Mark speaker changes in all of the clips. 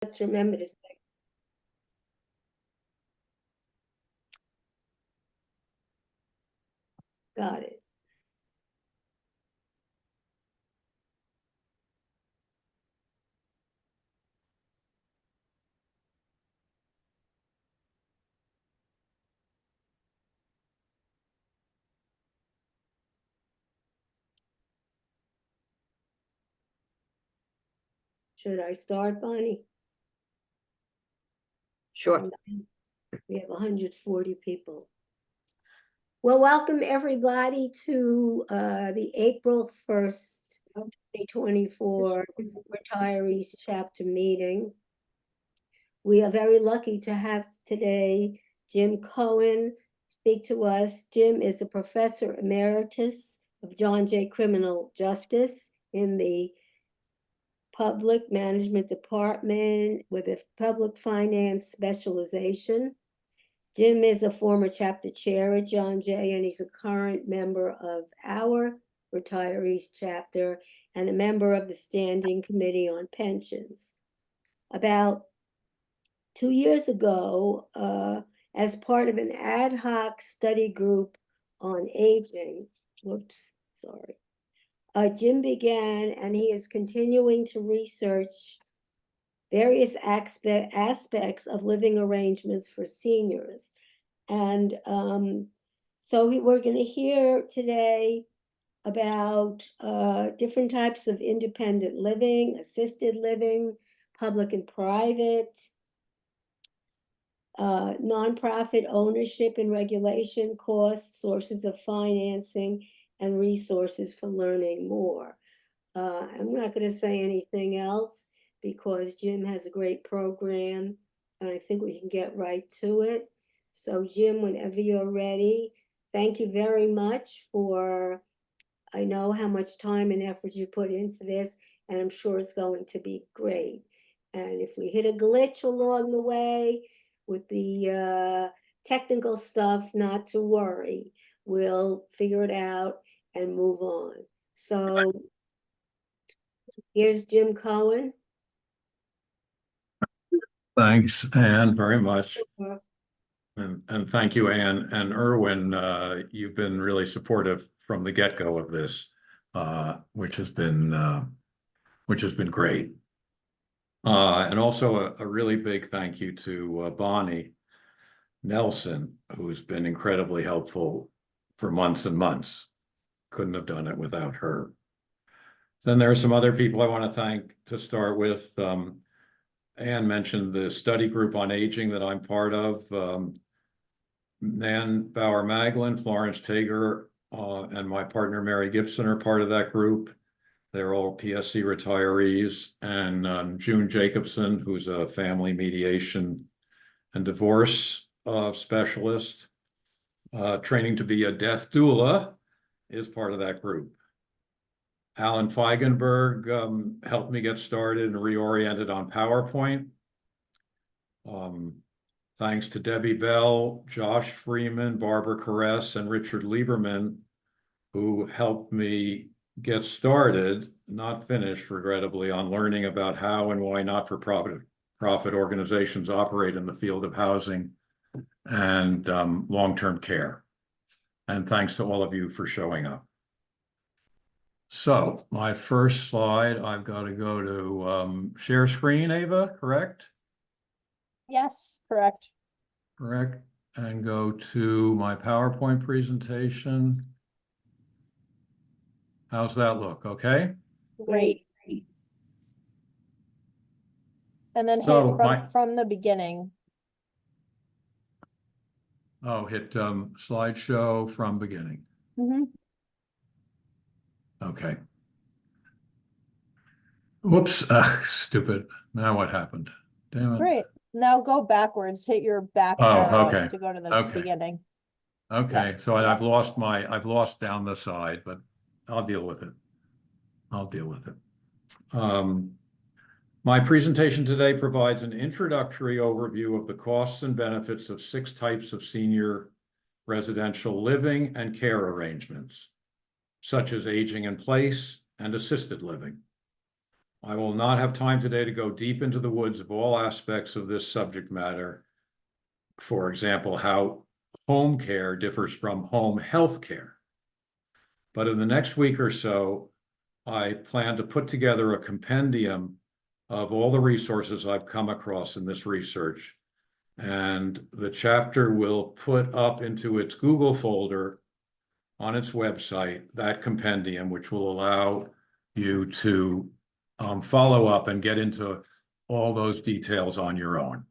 Speaker 1: Let's remember to say. Got it. Should I start, Bonnie?
Speaker 2: Sure.
Speaker 1: We have 140 people. Well, welcome everybody to the April 1st, 2024 Retirees Chapter meeting. We are very lucky to have today Jim Cohen speak to us. Jim is a professor emeritus of John Jay Criminal Justice in the Public Management Department with a public finance specialization. Jim is a former chapter chair at John Jay, and he's a current member of our retirees chapter and a member of the Standing Committee on Pensions. About 2 years ago, as part of an ad hoc study group on aging, Jim began, and he is continuing to research various aspects of living arrangements for seniors. And so we're going to hear today about different types of independent living, assisted living, public and private, nonprofit ownership and regulation, costs, sources of financing, and resources for learning more. I'm not going to say anything else because Jim has a great program, and I think we can get right to it. So Jim, whenever you're ready, thank you very much I know how much time and effort you put into this, and I'm sure it's going to be great. And if we hit a glitch along the way with the technical stuff, not to worry. We'll figure it out and move on. So here's Jim Cohen.
Speaker 3: Thanks, Anne, very much. And thank you, Anne and Erwin. You've been really supportive from the get-go of this, which has been great. And also a really big thank you to Bonnie Nelson, who's been incredibly helpful for months and months. Couldn't have done it without her. Then there are some other people I want to thank to start with. Anne mentioned the study group on aging that I'm part of. Nan Bauer-Maglin, Florence Tager, and my partner Mary Gibson are part of that group. They're all PSC retirees. And June Jacobson, who's a family mediation and divorce specialist, training to be a death doula, is part of that group. Alan Feigenberg helped me get started and reoriented on PowerPoint. Thanks to Debbie Bell, Josh Freeman, Barbara Caress, and Richard Lieberman, who helped me get started, not finished, regrettably, on learning about how and why not-for-profit organizations operate in the field of housing and long-term care. And thanks to all of you for showing up. So my first slide, I've got to go to share screen, Ava, correct?
Speaker 2: Yes, correct.
Speaker 3: Correct. And go to my PowerPoint presentation. How's that look? Okay.
Speaker 2: Great. And then
Speaker 3: So
Speaker 2: hit from the beginning.
Speaker 3: Oh, hit slideshow from beginning.
Speaker 2: Mm-hmm.
Speaker 3: Okay. Whoops, stupid. Now what happened? Damn it.
Speaker 2: Great. Now go backwards. Hit your back
Speaker 3: Oh,
Speaker 2: arrow
Speaker 3: okay.
Speaker 2: to go to the
Speaker 3: Okay.
Speaker 2: beginning.
Speaker 3: Okay,
Speaker 2: Yes.
Speaker 3: so
Speaker 2: Yeah.
Speaker 3: I've lost down the side, but I'll deal with it. My presentation today provides an introductory overview of the costs and benefits of 6 types of senior residential living and care arrangements, such as aging in place and assisted living. I will not have time today to go deep into the woods of all aspects of this subject matter. For example, how home care differs from home health care. But in the next week or so, I plan to put together a compendium of all the resources I've come across in this research. And the chapter will put up into its Google folder on its website that compendium, which will allow you to follow up and get into all those details on your own.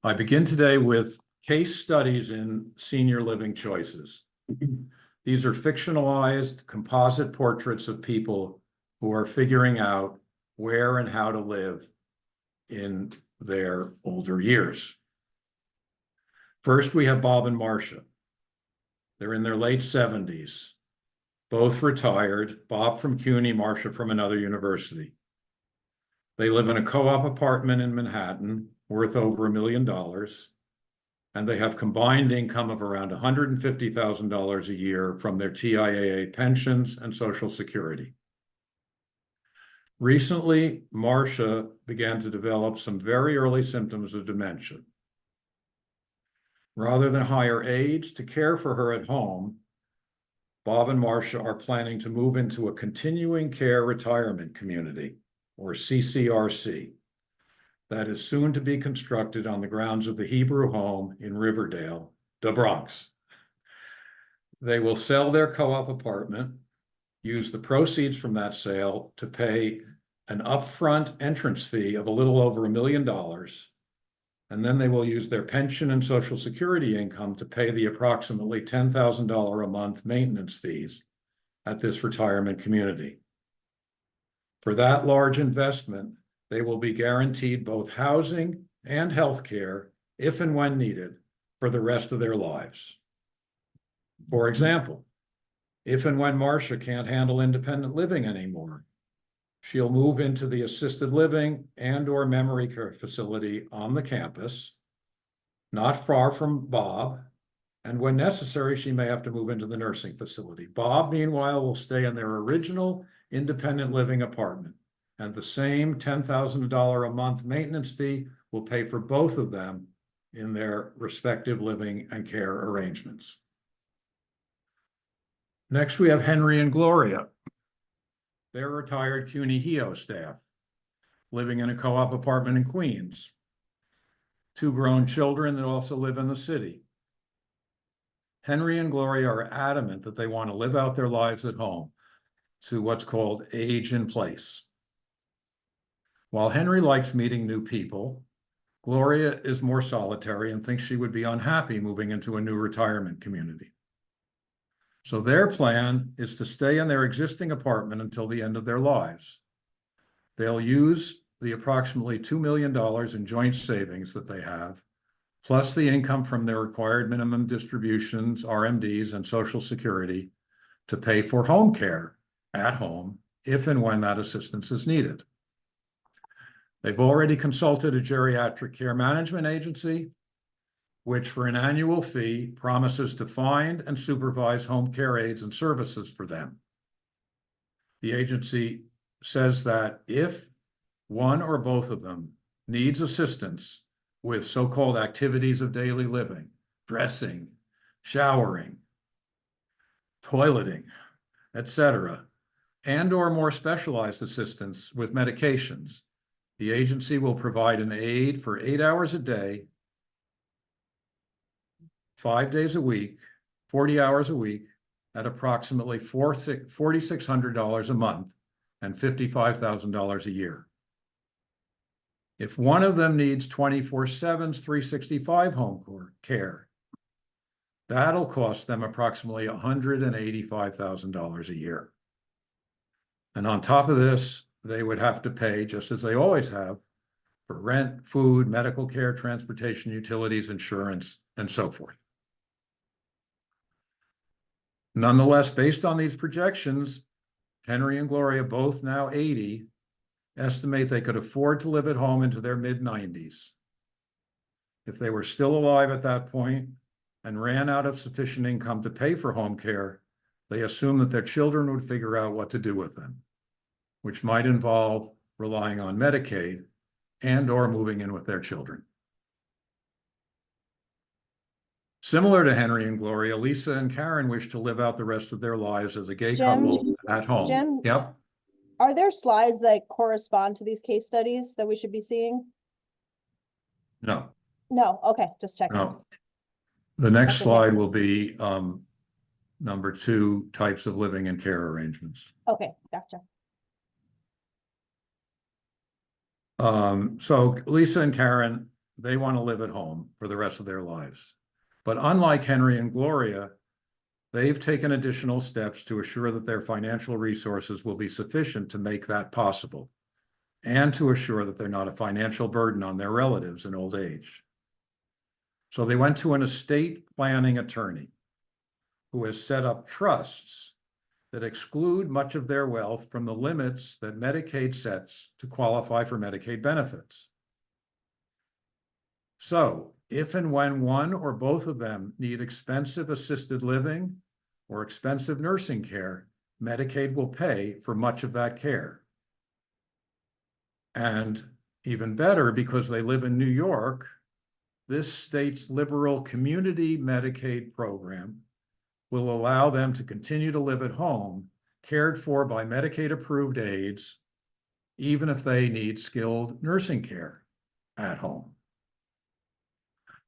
Speaker 3: I begin today with case studies in senior living choices. These are fictionalized composite portraits of people who are figuring out where and how to live in their older years. First, we have Bob and Marcia. They're in their late 70s, both retired, Bob from CUNY, Marcia from another university. They live in a co-op apartment in Manhattan worth over $1 million, and they have combined income of around $150,000 a year from their TIAA pensions and Social Security. Recently, Marcia began to develop some very early symptoms of dementia. Rather than hire aides to care for her at home, Bob and Marcia are planning to move into a continuing care retirement community, or CCRC, that is soon to be constructed on the grounds of the Hebrew Home in Riverdale, the Bronx. They will sell their co-op apartment, use the proceeds from that sale to pay an upfront entrance fee of a little over $1 million, and then they will use their pension and Social Security income to pay the approximately $10,000 a month maintenance fees at this retirement community. For that large investment, they will be guaranteed both housing and health care, if and when needed, for the rest of their lives. For example, if and when Marcia can't handle independent living anymore, she'll move into the assisted living and/or memory care facility on the campus, not far from Bob, and when necessary, she may have to move into the nursing facility. Bob, meanwhile, will stay in their original independent living apartment, and the same $10,000 a month maintenance fee will pay for both of them in their respective living and care arrangements. Next, we have Henry and Gloria. They're retired CUNY HEO staff, living in a co-op apartment in Queens. 2 grown children that also live in the city. Henry and Gloria are adamant that they want to live out their lives at home to what's called age in place. While Henry likes meeting new people, Gloria is more solitary and thinks she would be unhappy moving into a new retirement community. So their plan is to stay in their existing apartment until the end of their lives. They'll use the approximately $2 million in joint savings that they have, plus the income from their required minimum distributions, RMDs, and Social Security to pay for home care at home if and when that assistance is needed. They've already consulted a geriatric care management agency, which for an annual fee promises to find and supervise home care aids and services for them. The agency says that if one or both of them needs assistance with so-called activities of daily living, dressing, showering, toileting, etc., and/or more specialized assistance with medications, the agency will provide an aid for 8 hours a day, 5 days a week, 40 hours a week, at approximately $4,600 a month and $55,000 a year. If one of them needs 24/7's 365 home care, that'll cost them approximately $185,000 a year. And on top of this, they would have to pay, just as they always have, for rent, food, medical care, transportation, utilities, insurance, and so forth. Nonetheless, based on these projections, Henry and Gloria, both now 80, estimate they could afford to live at home into their mid-90s. If they were still alive at that point and ran out of sufficient income to pay for home care, they assume that their children would figure out what to do with them, which might involve relying on Medicaid and or moving in with their children. Similar to Henry and Gloria, Lisa and Karen wish to live out the rest of their lives as a gay
Speaker 2: Jim?
Speaker 3: couple at home.
Speaker 2: Jim?
Speaker 3: Yep.
Speaker 2: Are there slides that correspond to these case studies that we should be seeing?
Speaker 3: No,
Speaker 2: No, okay, just checking.
Speaker 3: no. The next
Speaker 2: That's okay.
Speaker 3: slide will be number 2, types of living and care arrangements.
Speaker 2: Okay, gotcha.
Speaker 3: So Lisa and Karen, they want to live at home for the rest of their lives. But unlike Henry and Gloria, they've taken additional steps to assure that their financial resources will be sufficient to make that possible, and to assure that they're not a financial burden on their relatives in old age. So they went to an estate planning attorney who has set up trusts that exclude much of their wealth from the limits that Medicaid sets to qualify for Medicaid benefits. So if and when one or both of them need expensive assisted living or expensive nursing care, Medicaid will pay for much of that care. And even better, because they live in New York, this state's liberal community Medicaid program will allow them to continue to live at home, cared for by Medicaid-approved aides, even if they need skilled nursing care at home.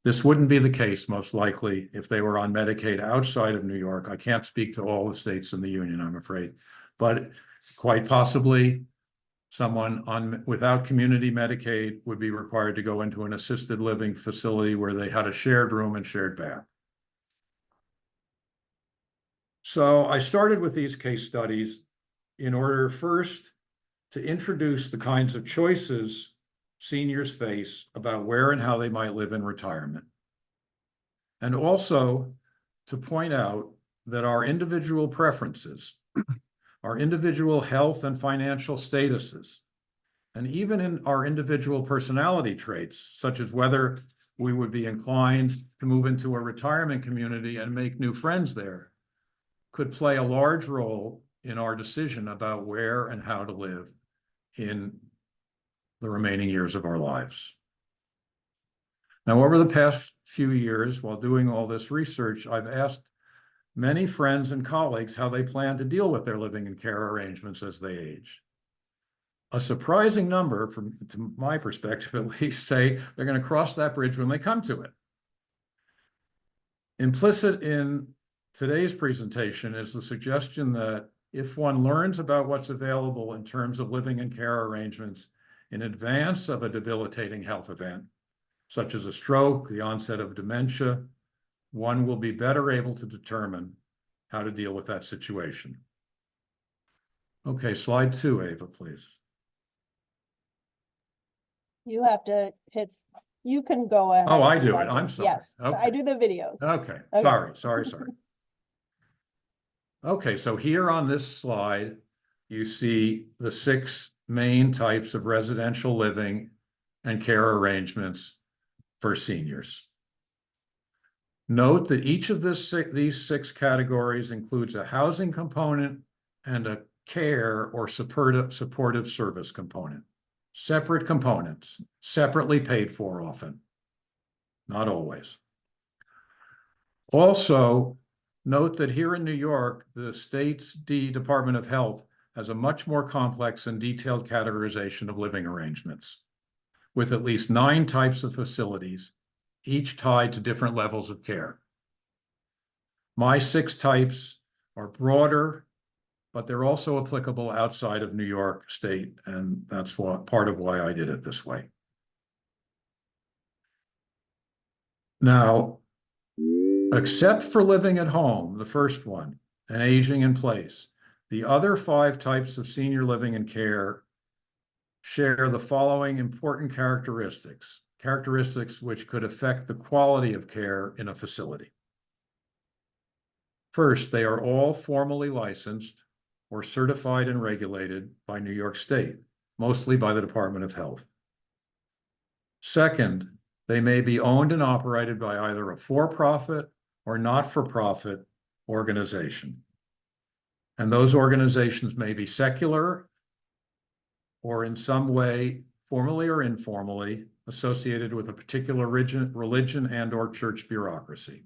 Speaker 3: This wouldn't be the case, most likely, if they were on Medicaid outside of New York. I can't speak to all the states in the union, I'm afraid, but quite possibly someone without community Medicaid would be required to go into an assisted living facility where they had a shared room and shared bath. So I started with these case studies in order first to introduce the kinds of choices seniors face about where and how they might live in retirement. And also to point out that our individual preferences, our individual health and financial statuses, and even in our individual personality traits, such as whether we would be inclined to move into a retirement community and make new friends there, could play a large role in our decision about where and how to live in the remaining years of our lives. Now, over the past few years, while doing all this research, I've asked many friends and colleagues how they plan to deal with their living and care arrangements as they age. A surprising number, from to my perspective at least, say they're going to cross that bridge when they come to it. Implicit in today's presentation is the suggestion that if one learns about what's available in terms of living and care arrangements in advance of a debilitating health event, such as a stroke, the onset of dementia, one will be better able to determine how to deal with that situation. Okay, slide 2, Ava, please.
Speaker 2: You have to hit, you can go ahead.
Speaker 3: Oh, I
Speaker 2: and
Speaker 3: do
Speaker 2: slide
Speaker 3: it. I'm
Speaker 2: them.
Speaker 3: sorry.
Speaker 2: Yes, so I
Speaker 3: Okay.
Speaker 2: do the videos.
Speaker 3: Okay,
Speaker 2: Okay.
Speaker 3: sorry. Okay, so here on this slide, you see the 6 main types of residential living and care arrangements for seniors. Note that each of these 6 categories includes a housing component and a care or supportive service component. Separate components, separately paid for often, not always. Also, note that here in New York, the state's Department of Health has a much more complex and detailed categorization of living arrangements, with at least 9 types of facilities, each tied to different levels of care. My 6 types are broader, but they're also applicable outside of New York State, and that's part of why I did it this way. Now, except for living at home, the first one, and aging in place, the other 5 types of senior living and care share the following important characteristics which could affect the quality of care in a facility. First, they are all formally licensed or certified and regulated by New York State, mostly by the Department of Health. Second, they may be owned and operated by either a for-profit or not-for-profit organization. And those organizations may be secular or in some way, formally or informally, associated with a particular religion and or church bureaucracy.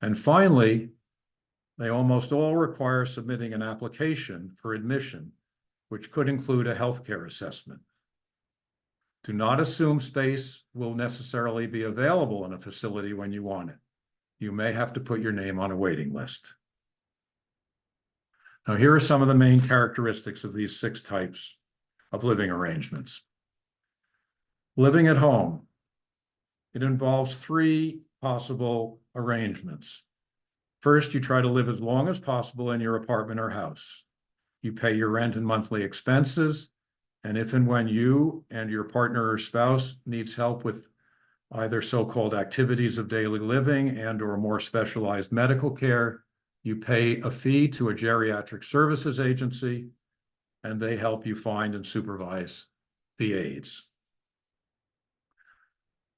Speaker 3: And finally, they almost all require submitting an application for admission, which could include a healthcare assessment. Do not assume space will necessarily be available in a facility when you want it. You may have to put your name on a waiting list. Now, here are some of the main characteristics of these 6 types of living arrangements. Living at home. It involves 3 possible arrangements. First, you try to live as long as possible in your apartment or house. You pay your rent and monthly expenses, and if and when you and your partner or spouse needs help with either so-called activities of daily living and or more specialized medical care, you pay a fee to a geriatric services agency, and they help you find and supervise the aides.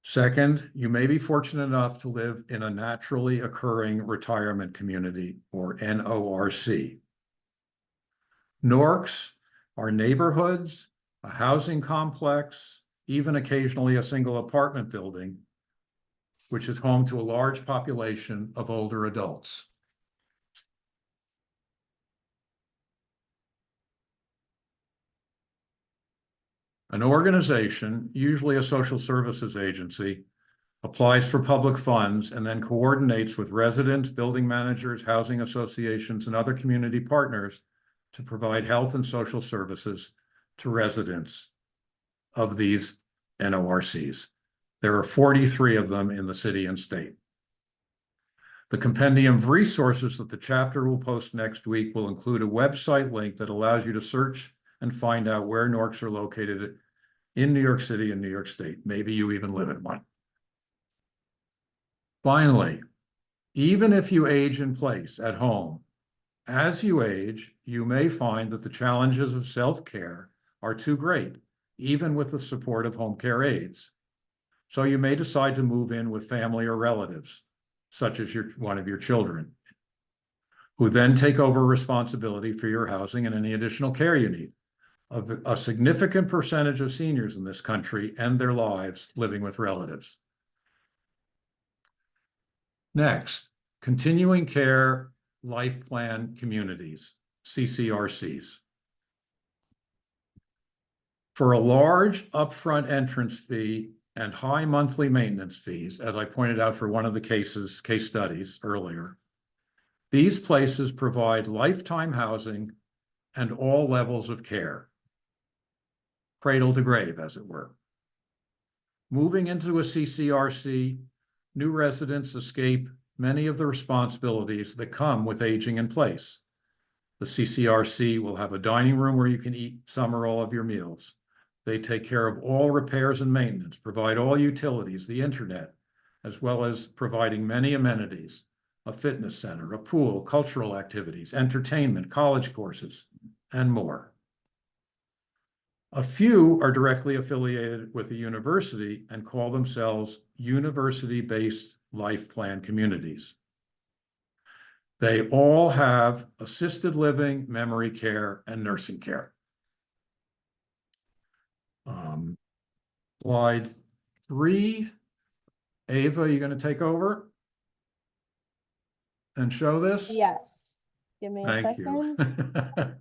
Speaker 3: Second, you may be fortunate enough to live in a naturally occurring retirement community, or NORC. NORCs are neighborhoods, a housing complex, even occasionally a single apartment building, which is home to a large population of older adults. An organization, usually a social services agency, applies for public funds and then coordinates with residents, building managers, housing associations, and other community partners to provide health and social services to residents of these NORCs. There are 43 of them in the city and state. The compendium of resources that the chapter will post next week will include a website link that allows you to search and find out where NORCs are located in New York City and New York State. Maybe you even live in one. Finally, even if you age in place at home, as you age, you may find that the challenges of self-care are too great, even with the support of home care aides. So you may decide to move in with family or relatives, such as one of your children, who then take over responsibility for your housing and any additional care you need. A significant percentage of seniors in this country end their lives living with relatives. Next, continuing care life plan communities, CCRCs. For a large upfront entrance fee and high monthly maintenance fees, as I pointed out for one of the case studies earlier, these places provide lifetime housing and all levels of care, cradle to grave, as it were. Moving into a CCRC, new residents escape many of the responsibilities that come with aging in place. The CCRC will have a dining room where you can eat some or all of your meals. They take care of all repairs and maintenance, provide all utilities, the internet, as well as providing many amenities, a fitness center, a pool, cultural activities, entertainment, college courses, and more. A few are directly affiliated with a university and call themselves university-based life plan communities. They all have assisted living, memory care, and nursing care. Slide 3. Ava, are you going to take over and show this?
Speaker 2: Yes. Give me a
Speaker 3: Thank
Speaker 2: second.
Speaker 3: you.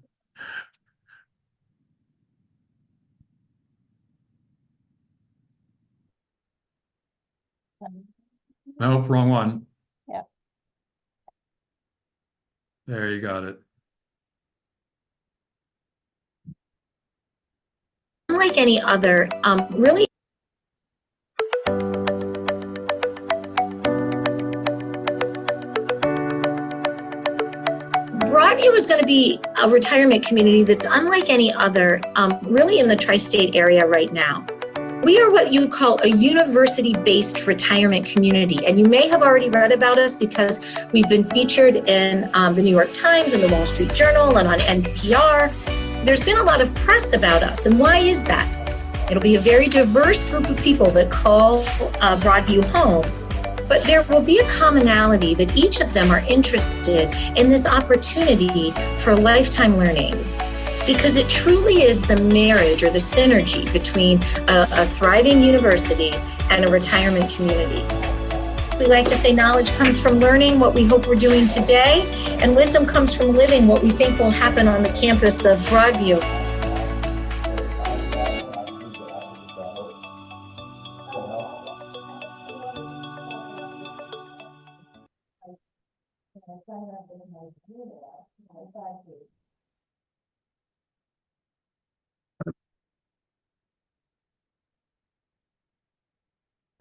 Speaker 3: Nope, wrong one.
Speaker 2: Yeah.
Speaker 3: There, you got it.
Speaker 4: Unlike any other, really Broadview is going to be a retirement community that's unlike any other, really in the tri-state area right now. We are what you call a university-based retirement community, and you may have already read about us because we've been featured in the New York Times and the Wall Street Journal and on NPR. There's been a lot of press about us, and why is that? It'll be a very diverse group of people that call Broadview home, but there will be a commonality that each of them are interested in this opportunity for lifetime learning. because it truly is the marriage or the synergy between a thriving university and a retirement community. We like to say knowledge comes from learning what we hope we're doing today, and wisdom comes from living what we think will happen on the campus of Broadview.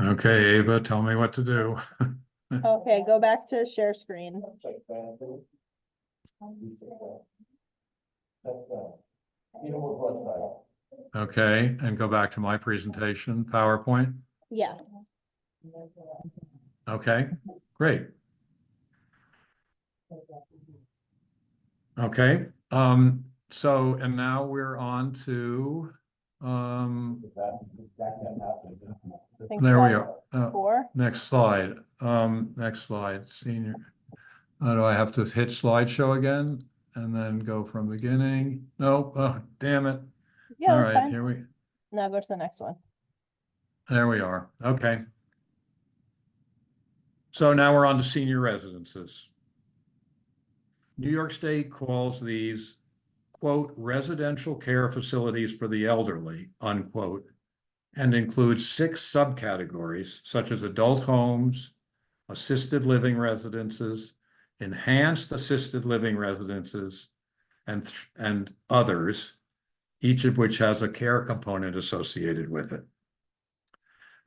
Speaker 3: Okay, Ava, tell me what to do.
Speaker 2: Okay, go back to share screen.
Speaker 3: Okay, and go back to my presentation, PowerPoint.
Speaker 2: Yeah.
Speaker 3: Okay, great. Okay, so, and now we're on to,
Speaker 2: I think
Speaker 3: there we
Speaker 2: slide
Speaker 3: are.
Speaker 2: 4.
Speaker 3: Next slide, senior. Do I have to hit slideshow again and then go from beginning? Nope, oh, damn it.
Speaker 2: Yeah,
Speaker 3: All
Speaker 2: that's
Speaker 3: right,
Speaker 2: fine. Now go to the next one.
Speaker 3: there we are, okay. So now we're on to senior residences. New York State calls these, quote, residential care facilities for the elderly, unquote, and includes 6 subcategories, such as adult homes, assisted living residences, enhanced assisted living residences, and others, each of which has a care component associated with it.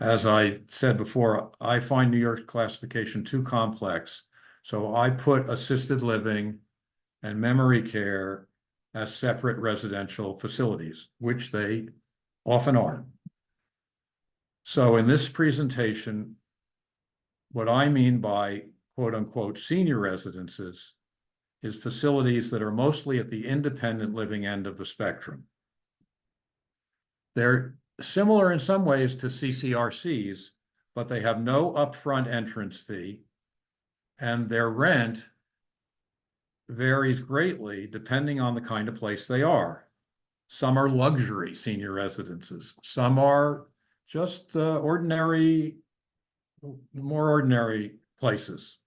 Speaker 3: As I said before, I find New York classification too complex, so I put assisted living and memory care as separate residential facilities, which they often are. So in this presentation, what I mean by quote unquote senior residences is facilities that are mostly at the independent living end of the spectrum. They're similar in some ways to CCRCs, but they have no upfront entrance fee, and their rent varies greatly depending on the kind of place they are. Some are luxury senior residences. Some are just more ordinary places.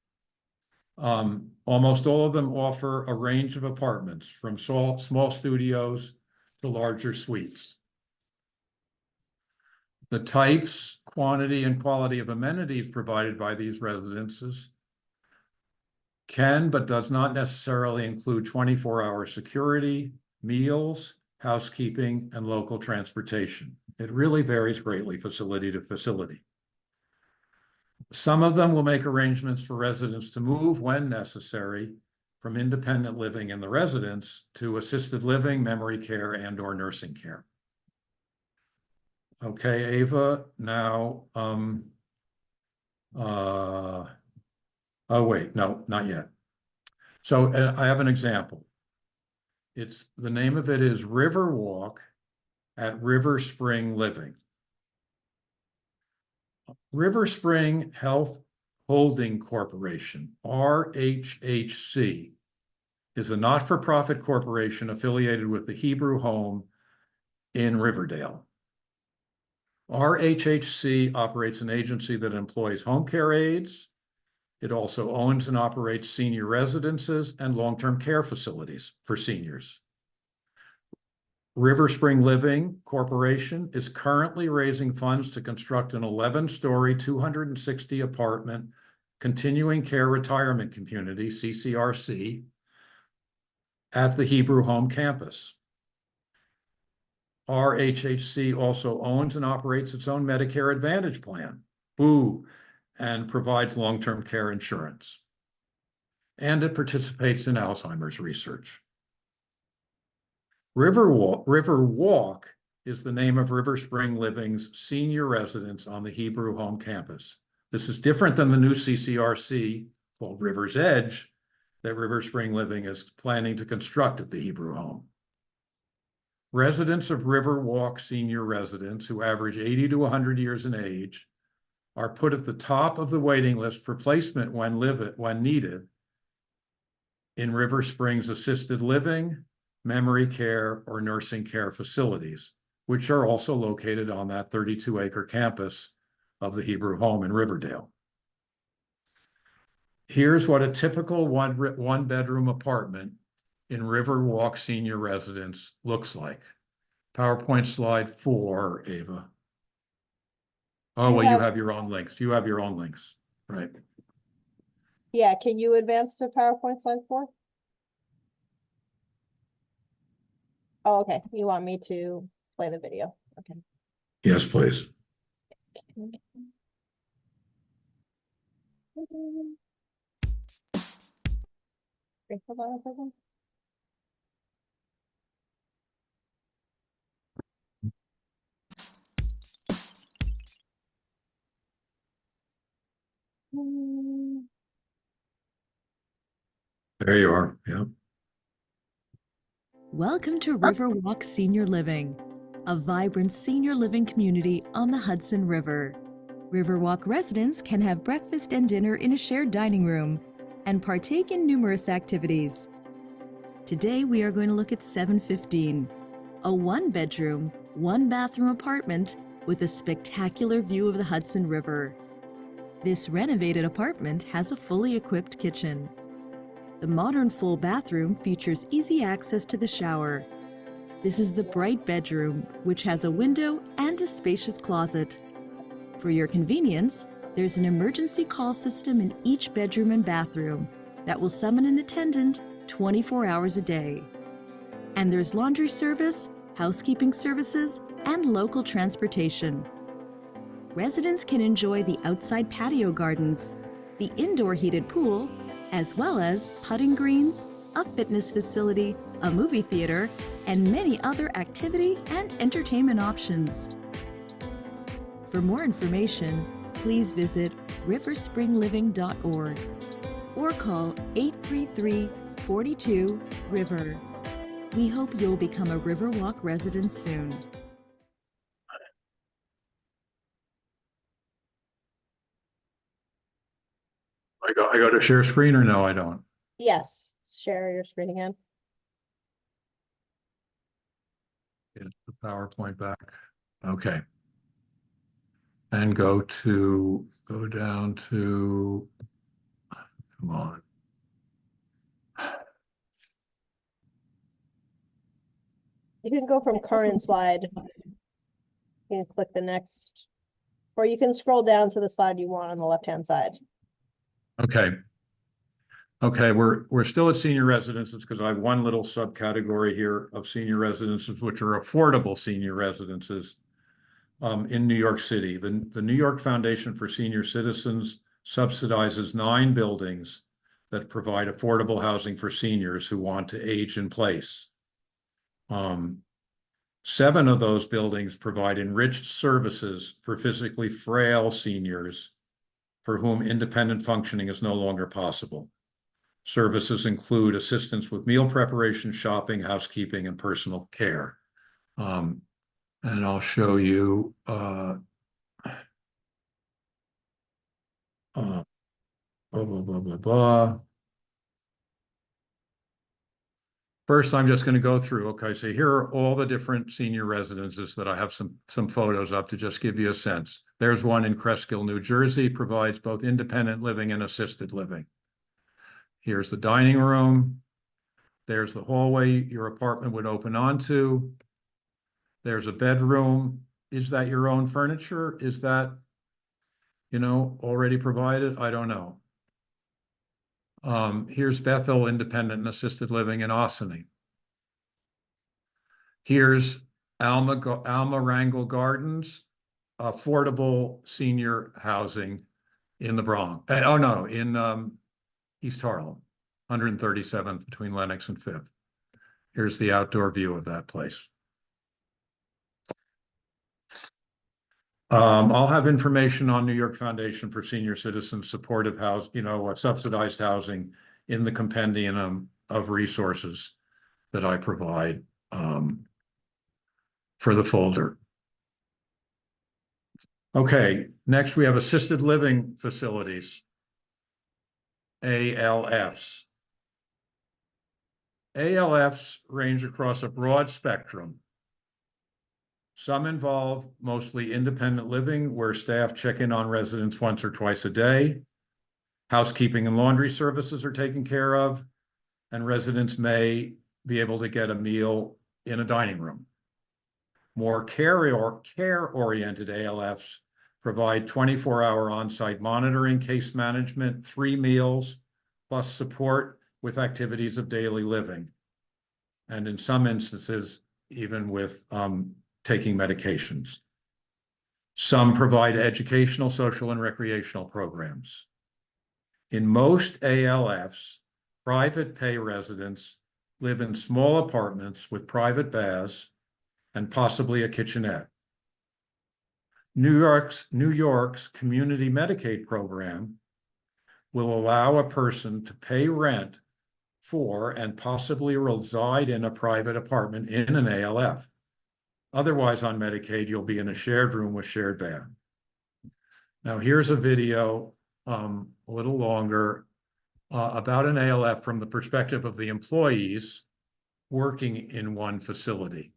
Speaker 3: Almost all of them offer a range of apartments, from small studios to larger suites. The types, quantity, and quality of amenities provided by these residences can, but does not necessarily include 24-hour security, meals, housekeeping, and local transportation. It really varies greatly facility to facility. Some of them will make arrangements for residents to move when necessary from independent living in the residence to assisted living, memory care, and/or nursing care. Okay, Ava, now, oh wait, no, not yet. So I have an example. The name of it is River Walk at River Spring Living. River Spring Health Holding Corporation, RHHC, is a not-for-profit corporation affiliated with the Hebrew Home in Riverdale. RHHC operates an agency that employs home care aides. It also owns and operates senior residences and long-term care facilities for seniors. River Spring Living Corporation is currently raising funds to construct an 11-story, 260 apartment continuing care retirement community, CCRC, at the Hebrew Home campus. RHHC also owns and operates its own Medicare Advantage plan, BOO, and provides long-term care insurance. And it participates in Alzheimer's research. River Walk is the name of River Spring Living's senior residence on the Hebrew Home campus. This is different than the new CCRC called River's Edge that River Spring Living is planning to construct at the Hebrew Home. Residents of River Walk senior residents, who average 80 to 100 years in age, are put at the top of the waiting list for placement when needed in River Springs assisted living, memory care, or nursing care facilities, which are also located on that 32-acre campus of the Hebrew Home in Riverdale. Here's what a typical one-bedroom apartment in Riverwalk Senior Residence looks like. PowerPoint slide 4, Ava. Oh, well, you have your own links. You have your own links, right?
Speaker 2: Yeah, can you advance to PowerPoint slide 4? Oh, okay, you want me to play the video, okay.
Speaker 3: Yes, please.
Speaker 2: Wait, hold on a second.
Speaker 3: There you are. Yeah.
Speaker 5: Welcome to Riverwalk Senior Living, a vibrant senior living community on the Hudson River. Riverwalk residents can have breakfast and dinner in a shared dining room and partake in numerous activities. Today we are going to look at 715, a one-bedroom, one-bathroom apartment with a spectacular view of the Hudson River. This renovated apartment has a fully equipped kitchen. The modern full bathroom features easy access to the shower. This is the bright bedroom, which has a window and a spacious closet. For your convenience, there's an emergency call system in each bedroom and bathroom that will summon an attendant 24 hours a day. And there's laundry service, housekeeping services, and local transportation. Residents can enjoy the outside patio gardens, the indoor heated pool, as well as putting greens, a fitness facility, a movie theater, and many other activity and entertainment options. For more information, please visit riverspringliving.org or call 833-42-RIVER. We hope you'll become a Riverwalk resident soon.
Speaker 3: I go to share screen or no, I don't?
Speaker 2: Yes, share your screen again.
Speaker 3: Get the PowerPoint back. Okay. And go down to, come on.
Speaker 2: You can go from current slide. You can click the next, or you can scroll down to the slide you want on the left-hand side.
Speaker 3: Okay. Okay, we're still at senior residences because I have one little subcategory here of senior residences, which are affordable senior residences in New York City. The New York Foundation for Senior Citizens subsidizes 9 buildings that provide affordable housing for seniors who want to age in place. 7 of those buildings provide enriched services for physically frail seniors for whom independent functioning is no longer possible. Services include assistance with meal preparation, shopping, housekeeping, and personal care. And I'll show you blah, blah, blah, blah, blah. First, I'm just going to go through. Okay, so here are all the different senior residences that I have some photos of to just give you a sense. There's one in Cresskill, New Jersey, provides both independent living and assisted living. Here's the dining room. There's the hallway your apartment would open onto. There's a bedroom. Is that your own furniture? Is that, already provided? I don't know. Here's Bethel Independent and Assisted Living in Ossining. Here's Alma Rangel Gardens, affordable senior housing in the Bronx. In East Harlem, 137th between Lenox and 5th. Here's the outdoor view of that place. I'll have information on New York Foundation for Senior Citizens supportive house, subsidized housing in the compendium of resources that I provide for the folder. Okay, next we have assisted living facilities, ALFs. ALFs range across a broad spectrum. Some involve mostly independent living, where staff check in on residents once or twice a day. Housekeeping and laundry services are taken care of, and residents may be able to get a meal in a dining room. More care-oriented ALFs provide 24-hour on-site monitoring, case management, 3 meals, plus support with activities of daily living. And in some instances, even with taking medications. Some provide educational, social, and recreational programs. In most ALFs, private pay residents live in small apartments with private baths and possibly a kitchenette. New York's community Medicaid program will allow a person to pay rent for and possibly reside in a private apartment in an ALF. Otherwise, on Medicaid, you'll be in a shared room with shared bath. Now, here's a video, a little longer, about an ALF from the perspective of the employees working in one facility.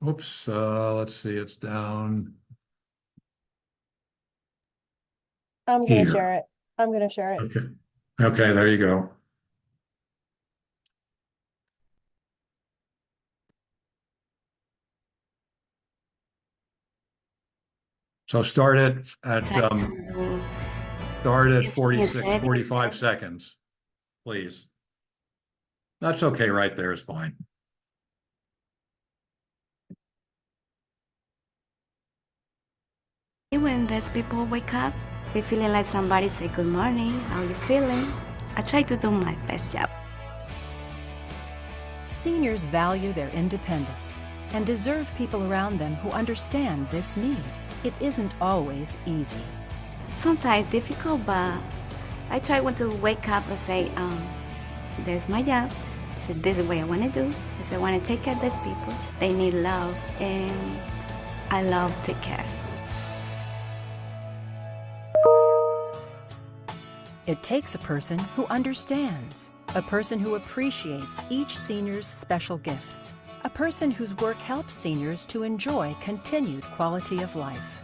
Speaker 3: Oops, let's see, it's down
Speaker 2: I'm gonna
Speaker 3: here.
Speaker 2: share it. I'm gonna share it.
Speaker 3: Okay, okay, there you go. So start at 45 seconds, please. That's okay, right there is fine.
Speaker 6: When these people wake up, they feeling like somebody say good morning, how you feeling? I try to do my best job.
Speaker 7: Seniors value their independence and deserve people around them who understand this need. It isn't always easy.
Speaker 6: Sometimes difficult, but I try to wake up and say, there's my job. I said, this is what I want to do. I said, I want to take care of these people. They need love, and I love to take care.
Speaker 7: It takes a person who understands, a person who appreciates each senior's special gifts, a person whose work helps seniors to enjoy continued quality of life.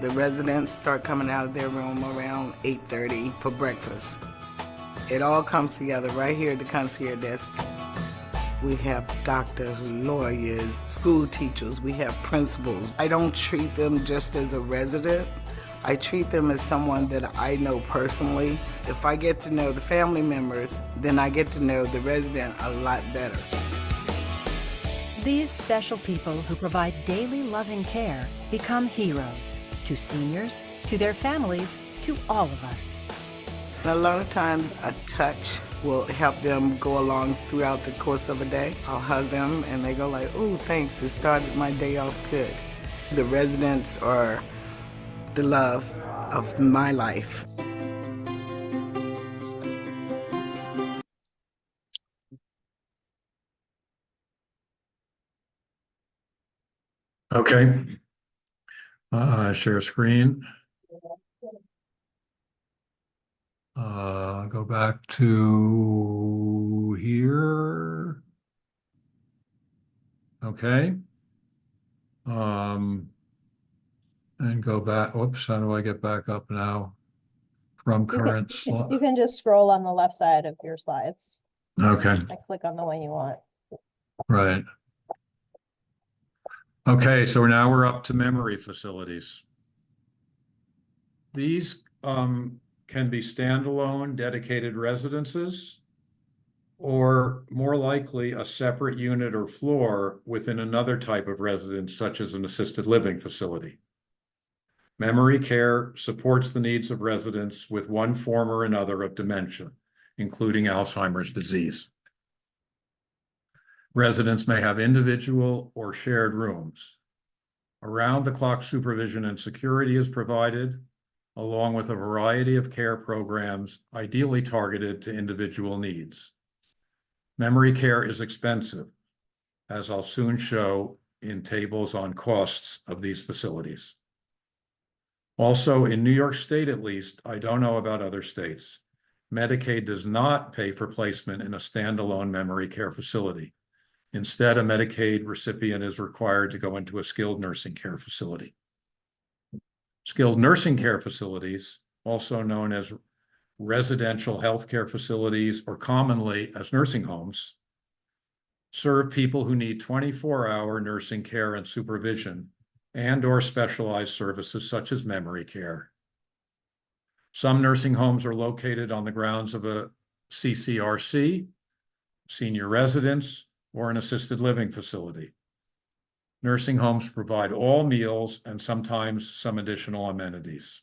Speaker 8: The residents start coming out of their room around 8:30 for breakfast. It all comes together right here at the concierge desk. We have doctors, lawyers, school teachers, we have principals. I don't treat them just as a resident. I treat them as someone that I know personally. If I get to know the family members, then I get to know the resident a lot better.
Speaker 7: These special people who provide daily loving care become heroes to seniors, to their families, to all of us.
Speaker 8: And a lot of times a touch will help them go along throughout the course of a day. I'll hug them and they go like, oh, thanks, it started my day off good. The residents are the love of my life.
Speaker 3: Okay. Share screen. Go back to here. Okay. And go back. Whoops, how do I get back up now? From current slide.
Speaker 2: You can just scroll on the left side of your slides.
Speaker 3: Okay,
Speaker 2: I click on the one you want.
Speaker 3: right. Okay, so now we're up to memory facilities. These can be standalone dedicated residences, or more likely a separate unit or floor within another type of residence, such as an assisted living facility. Memory care supports the needs of residents with one form or another of dementia, including Alzheimer's disease. Residents may have individual or shared rooms. Around-the-clock supervision and security is provided, along with a variety of care programs ideally targeted to individual needs. Memory care is expensive, as I'll soon show in tables on costs of these facilities. Also, in New York State at least, I don't know about other states, Medicaid does not pay for placement in a standalone memory care facility. Instead, a Medicaid recipient is required to go into a skilled nursing care facility. Skilled nursing care facilities, also known as residential healthcare facilities or commonly as nursing homes, serve people who need 24-hour nursing care and supervision and/or specialized services such as memory care. Some nursing homes are located on the grounds of a CCRC, senior residence, or an assisted living facility. Nursing homes provide all meals and sometimes some additional amenities.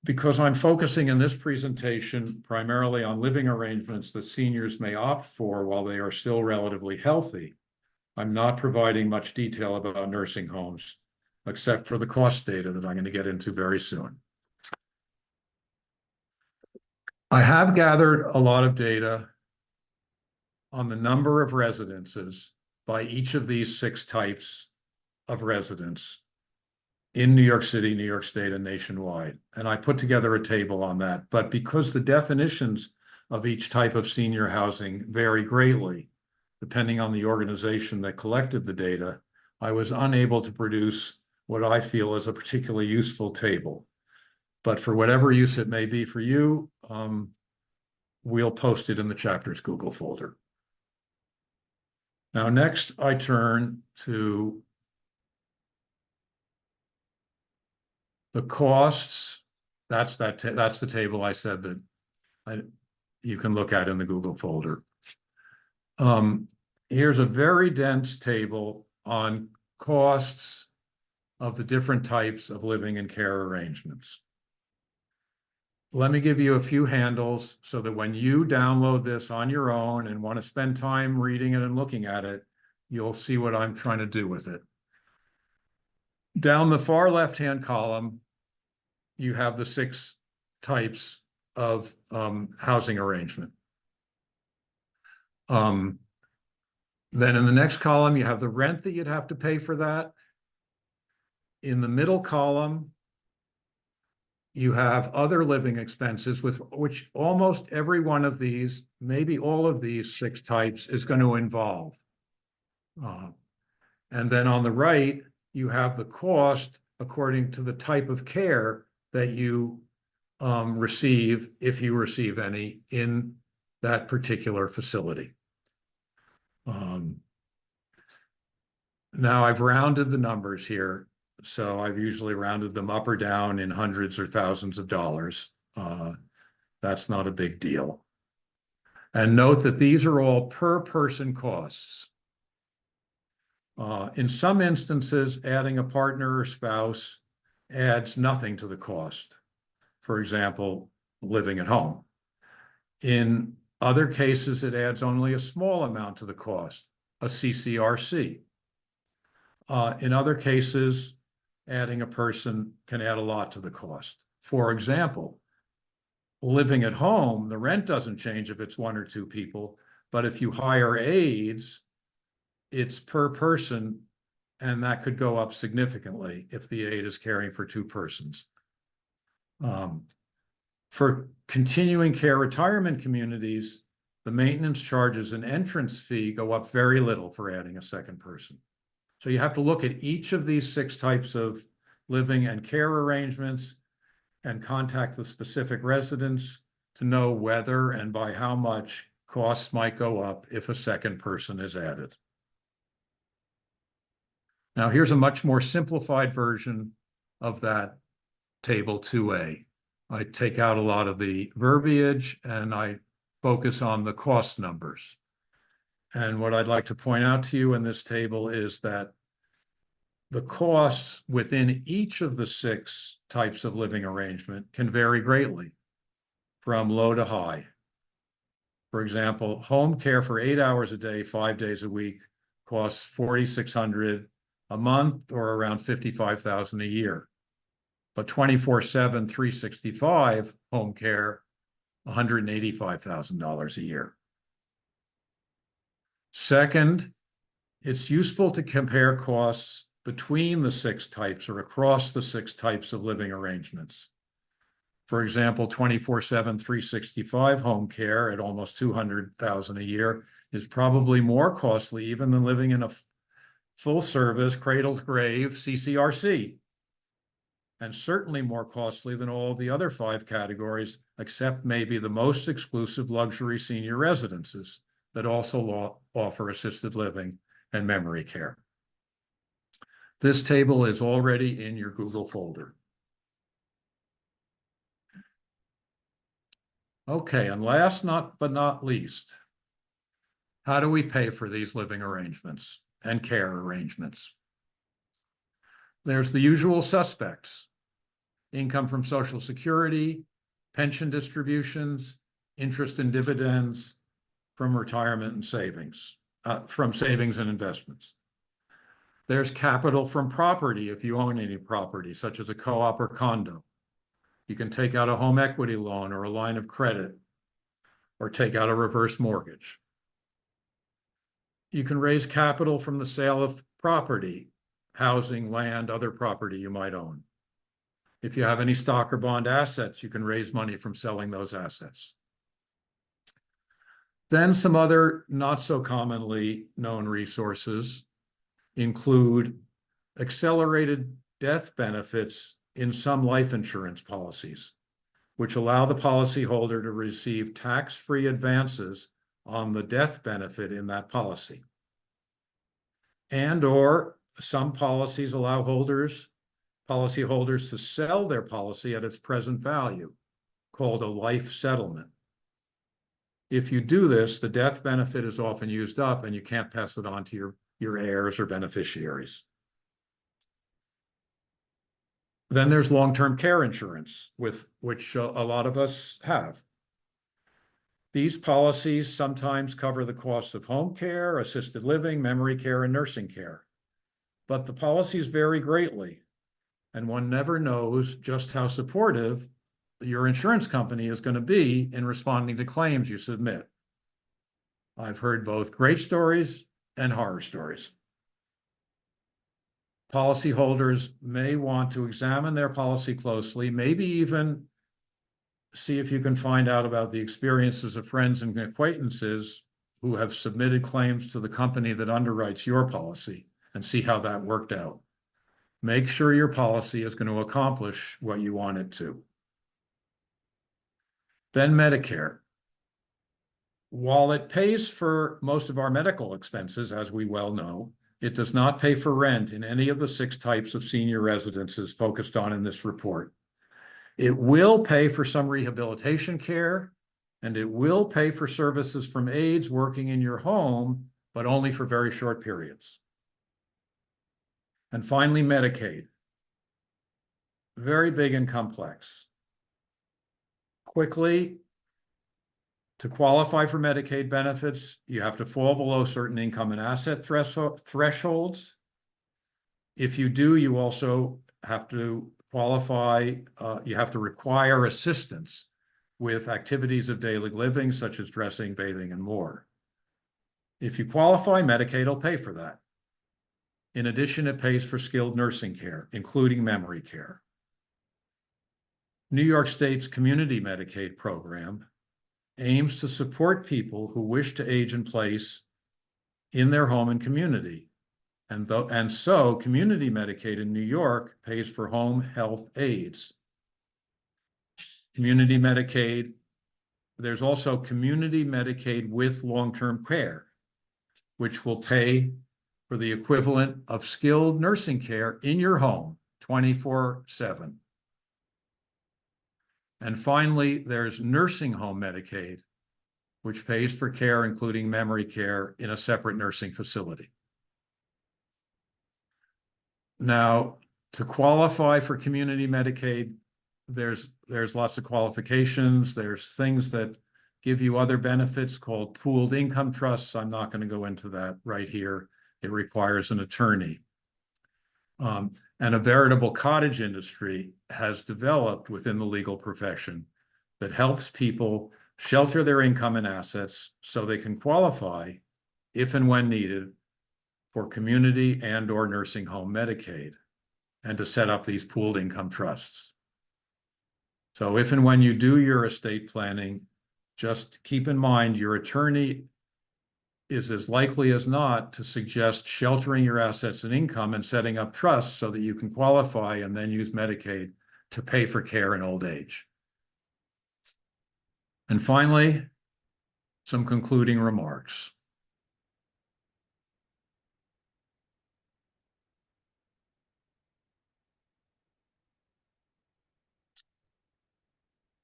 Speaker 3: Because I'm focusing in this presentation primarily on living arrangements that seniors may opt for while they are still relatively healthy, I'm not providing much detail about nursing homes, except for the cost data that I'm going to get into very soon. I have gathered a lot of data on the number of residences by each of these 6 types of residence in New York City, New York State, and nationwide. And I put together a table on that. But because the definitions of each type of senior housing vary greatly, depending on the organization that collected the data, I was unable to produce what I feel is a particularly useful table. But for whatever use it may be for you, we'll post it in the chapter's Google folder. Now, next I turn to the costs. That's the table I said that you can look at in the Google folder. Here's a very dense table on costs of the different types of living and care arrangements. Let me give you a few handles so that when you download this on your own and want to spend time reading it and looking at it, you'll see what I'm trying to do with it. Down the far left-hand column, you have the 6 types of housing arrangement. Then in the next column, you have the rent that you'd have to pay for that. In the middle column, you have other living expenses, with which almost every one of these, maybe all of these 6 types, is going to involve. And then on the right, you have the cost according to the type of care that you receive, if you receive any, in that particular facility. Now I've rounded the numbers here. So I've usually rounded them up or down in hundreds or thousands of dollars. That's not a big deal. And note that these are all per person costs. In some instances, adding a partner or spouse adds nothing to the cost. For example, living at home. In other cases, it adds only a small amount to the cost, a CCRC. In other cases, adding a person can add a lot to the cost. For example, living at home, the rent doesn't change if it's 1 or 2 people, but if you hire aides, it's per person, and that could go up significantly if the aide is caring for 2 persons. For continuing care retirement communities, the maintenance charges and entrance fee go up very little for adding a second person. So you have to look at each of these 6 types of living and care arrangements and contact the specific residents to know whether and by how much costs might go up if a second person is added. Now, here's a much more simplified version of that table 2A. I take out a lot of the verbiage and I focus on the cost numbers. And what I'd like to point out to you in this table is that the costs within each of the 6 types of living arrangement can vary greatly from low to high. For example, home care for 8 hours a day, 5 days a week costs $4,600 a month, or around $55,000 a year. But 24/7, 365 home care, $185,000 a year. Second, it's useful to compare costs between the 6 types or across the 6 types of living arrangements. For example, 24/7, 365 home care at almost $200,000 a year is probably more costly even than living in a full-service, cradle-to-grave CCRC. And certainly more costly than all of the other 5 categories, except maybe the most exclusive luxury senior residences that also offer assisted living and memory care. This table is already in your Google folder. Okay, and last but not least, how do we pay for these living arrangements and care arrangements? There's the usual suspects: income from Social Security, pension distributions, interest and dividends from retirement and savings, from savings and investments. There's capital from property if you own any property, such as a co-op or condo. You can take out a home equity loan or a line of credit, or take out a reverse mortgage. You can raise capital from the sale of property, housing, land, other property you might own. If you have any stock or bond assets, you can raise money from selling those assets. Then some other not so commonly known resources include accelerated death benefits in some life insurance policies, which allow the policyholder to receive tax-free advances on the death benefit in that policy. And/or some policies allow policyholders to sell their policy at its present value, called a life settlement. If you do this, the death benefit is often used up and you can't pass it on to your heirs or beneficiaries. Then there's long-term care insurance, which a lot of us have. These policies sometimes cover the costs of home care, assisted living, memory care, and nursing care. But the policies vary greatly, and one never knows just how supportive your insurance company is going to be in responding to claims you submit. I've heard both great stories and horror stories. Policyholders may want to examine their policy closely, maybe even see if you can find out about the experiences of friends and acquaintances who have submitted claims to the company that underwrites your policy and see how that worked out. Make sure your policy is going to accomplish what you want it to. Then Medicare. While it pays for most of our medical expenses, as we well know, it does not pay for rent in any of the 6 types of senior residences focused on in this report. It will pay for some rehabilitation care, and it will pay for services from aides working in your home, but only for very short periods. And finally, Medicaid. Very big and complex. Quickly, to qualify for Medicaid benefits, you have to fall below certain income and asset thresholds. If you do, you also have to qualify, you have to require assistance with activities of daily living, such as dressing, bathing, and more. If you qualify, Medicaid will pay for that. In addition, it pays for skilled nursing care, including memory care. New York State's Community Medicaid program aims to support people who wish to age in place in their home and community. And so Community Medicaid in New York pays for home health aides. Community Medicaid, there's also Community Medicaid with long-term care, which will pay for the equivalent of skilled nursing care in your home 24/7. And finally, there's Nursing Home Medicaid, which pays for care, including memory care, in a separate nursing facility. Now, to qualify for Community Medicaid, there's lots of qualifications. There's things that give you other benefits called pooled income trusts. I'm not going to go into that right here. It requires an attorney. And a veritable cottage industry has developed within the legal profession that helps people shelter their income and assets so they can qualify, if and when needed, for community and/or nursing home Medicaid, and to set up these pooled income trusts. So if and when you do your estate planning, just keep in mind your attorney is as likely as not to suggest sheltering your assets and income and setting up trusts so that you can qualify and then use Medicaid to pay for care in old age. And finally, some concluding remarks.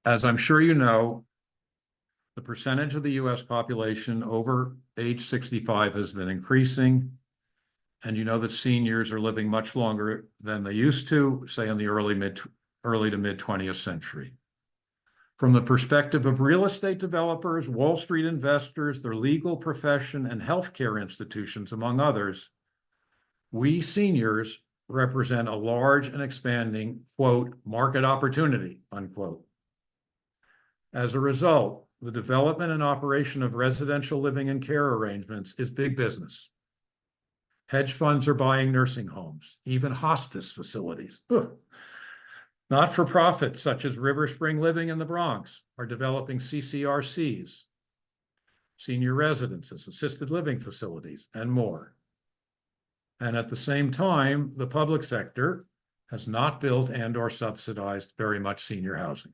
Speaker 3: As I'm sure you know, the percentage of the US population over age 65 has been increasing. And you know that seniors are living much longer than they used to, say in the early to mid 20th century. From the perspective of real estate developers, Wall Street investors, their legal profession, and healthcare institutions, among others, we seniors represent a large and expanding, quote, market opportunity, unquote. As a result, the development and operation of residential living and care arrangements is big business. Hedge funds are buying nursing homes, even hospice facilities. Ugh. Not-for-profits such as River Spring Living in the Bronx are developing CCRCs, senior residences, assisted living facilities, and more. And at the same time, the public sector has not built and/or subsidized very much senior housing.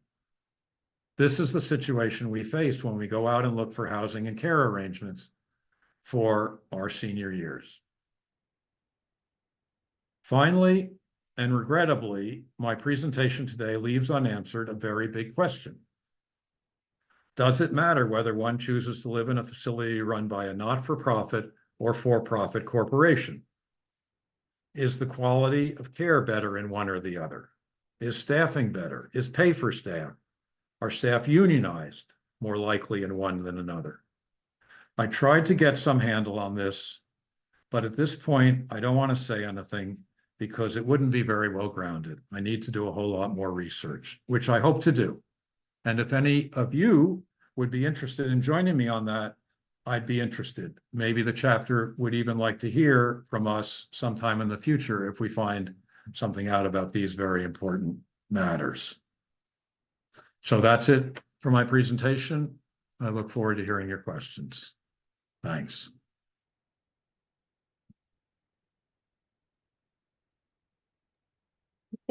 Speaker 3: This is the situation we face when we go out and look for housing and care arrangements for our senior years. Finally, and regrettably, my presentation today leaves unanswered a very big question. Does it matter whether one chooses to live in a facility run by a not-for-profit or for-profit corporation? Is the quality of care better in one or the other? Is staffing better? Is pay for staff? Are staff unionized more likely in one than another? I tried to get some handle on this, but at this point, I don't want to say anything because it wouldn't be very well grounded. I need to do a whole lot more research, which I hope to do. And if any of you would be interested in joining me on that, I'd be interested. Maybe the chapter would even like to hear from us sometime in the future if we find something out about these very important matters. So that's it for my presentation. I look forward to hearing your questions. Thanks.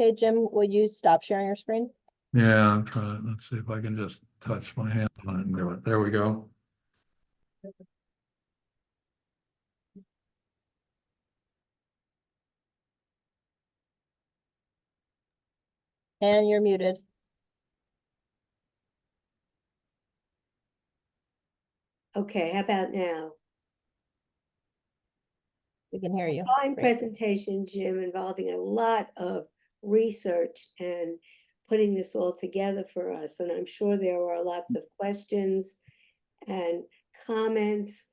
Speaker 2: Okay, Jim, will you stop sharing your screen?
Speaker 3: Yeah, I'm trying. Let's see if I can just touch my hand on it and do it. There we go.
Speaker 2: And you're muted.
Speaker 1: Okay, how about now?
Speaker 2: We can hear you.
Speaker 1: Fine
Speaker 2: Great.
Speaker 1: presentation, Jim, involving a lot of research and putting this all together for us. And I'm sure there are lots of questions and comments.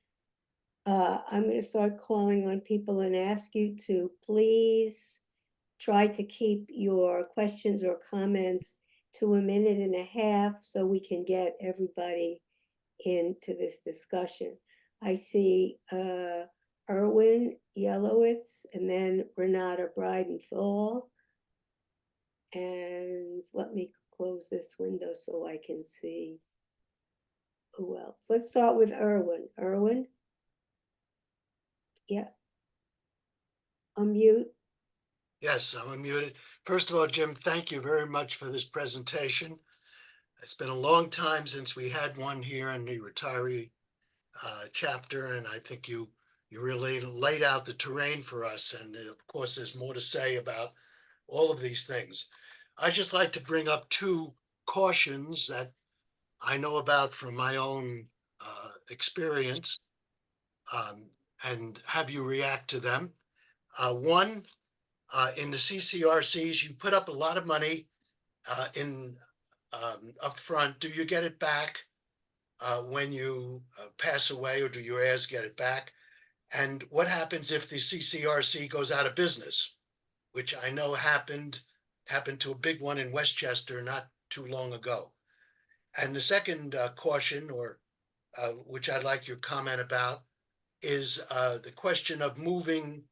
Speaker 1: I'm going to start calling on people and ask you to please try to keep your questions or comments to 1.5 minutes so we can get everybody into this discussion. I see Erwin Yellowitz and then Renata Breidenthal. And let me close this window so I can see who else. Let's start with Erwin. Erwin? Yeah. Unmute.
Speaker 9: Yes, I'm unmuted. First of all, Jim, thank you very much for this presentation. It's been a long time since we had one here in the retiree chapter, and I think you really laid out the terrain for us. And of course, there's more to say about all of these things. I'd just like to bring up two cautions that I know about from my own experience and have you react to them. One, in the CCRCs, you put up a lot of money up front. Do you get it back when you pass away, or do your heirs get it back? And what happens if the CCRC goes out of business, which I know happened to a big one in Westchester not too long ago. And the second caution, or which I'd like your comment about, is the question of moving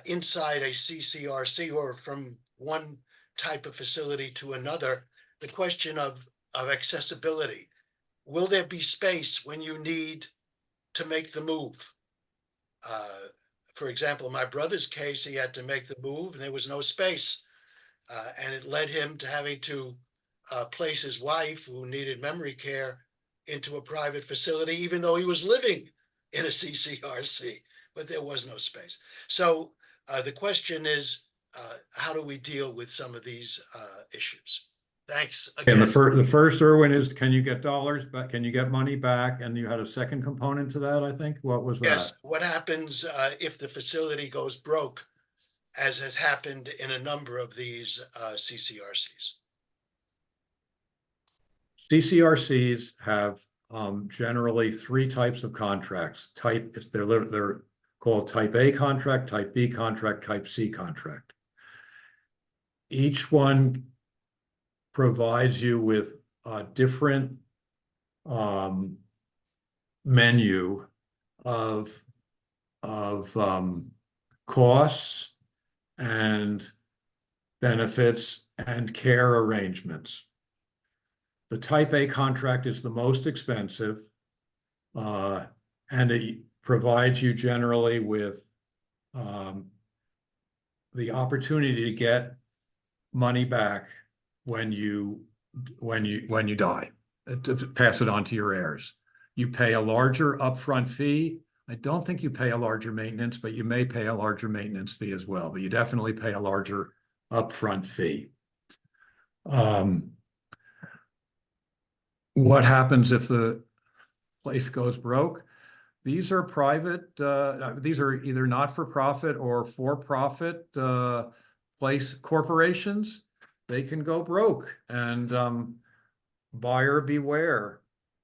Speaker 9: inside a CCRC or from one type of facility to another. the question of accessibility. Will there be space when you need to make the move? For example, in my brother's case, he had to make the move and there was no space. And it led him to having to place his wife, who needed memory care, into a private facility, even though he was living in a CCRC, but there was no space. So the question is, how do we deal with some of these issues? Thanks again.
Speaker 3: And the first, Erwin, is can you get dollars back? Can you get money back? And you had a second component to that, I think. What was that?
Speaker 9: Yes, what happens if the facility goes broke, as has happened in a number of these CCRCs?
Speaker 3: CCRCs have generally three types of contracts. They're called Type A contract, Type B contract, Type C contract. Each one provides you with a different menu of costs and benefits and care arrangements. The Type A contract is the most expensive, and it provides you generally with the opportunity to get money back when you die, to pass it on to your heirs. You pay a larger upfront fee. I don't think you pay a larger maintenance, but you may pay a larger maintenance fee as well, but you definitely pay a larger upfront fee. What happens if the place goes broke? These are private, these are either not-for-profit or for-profit place corporations. They can go broke, and buyer beware.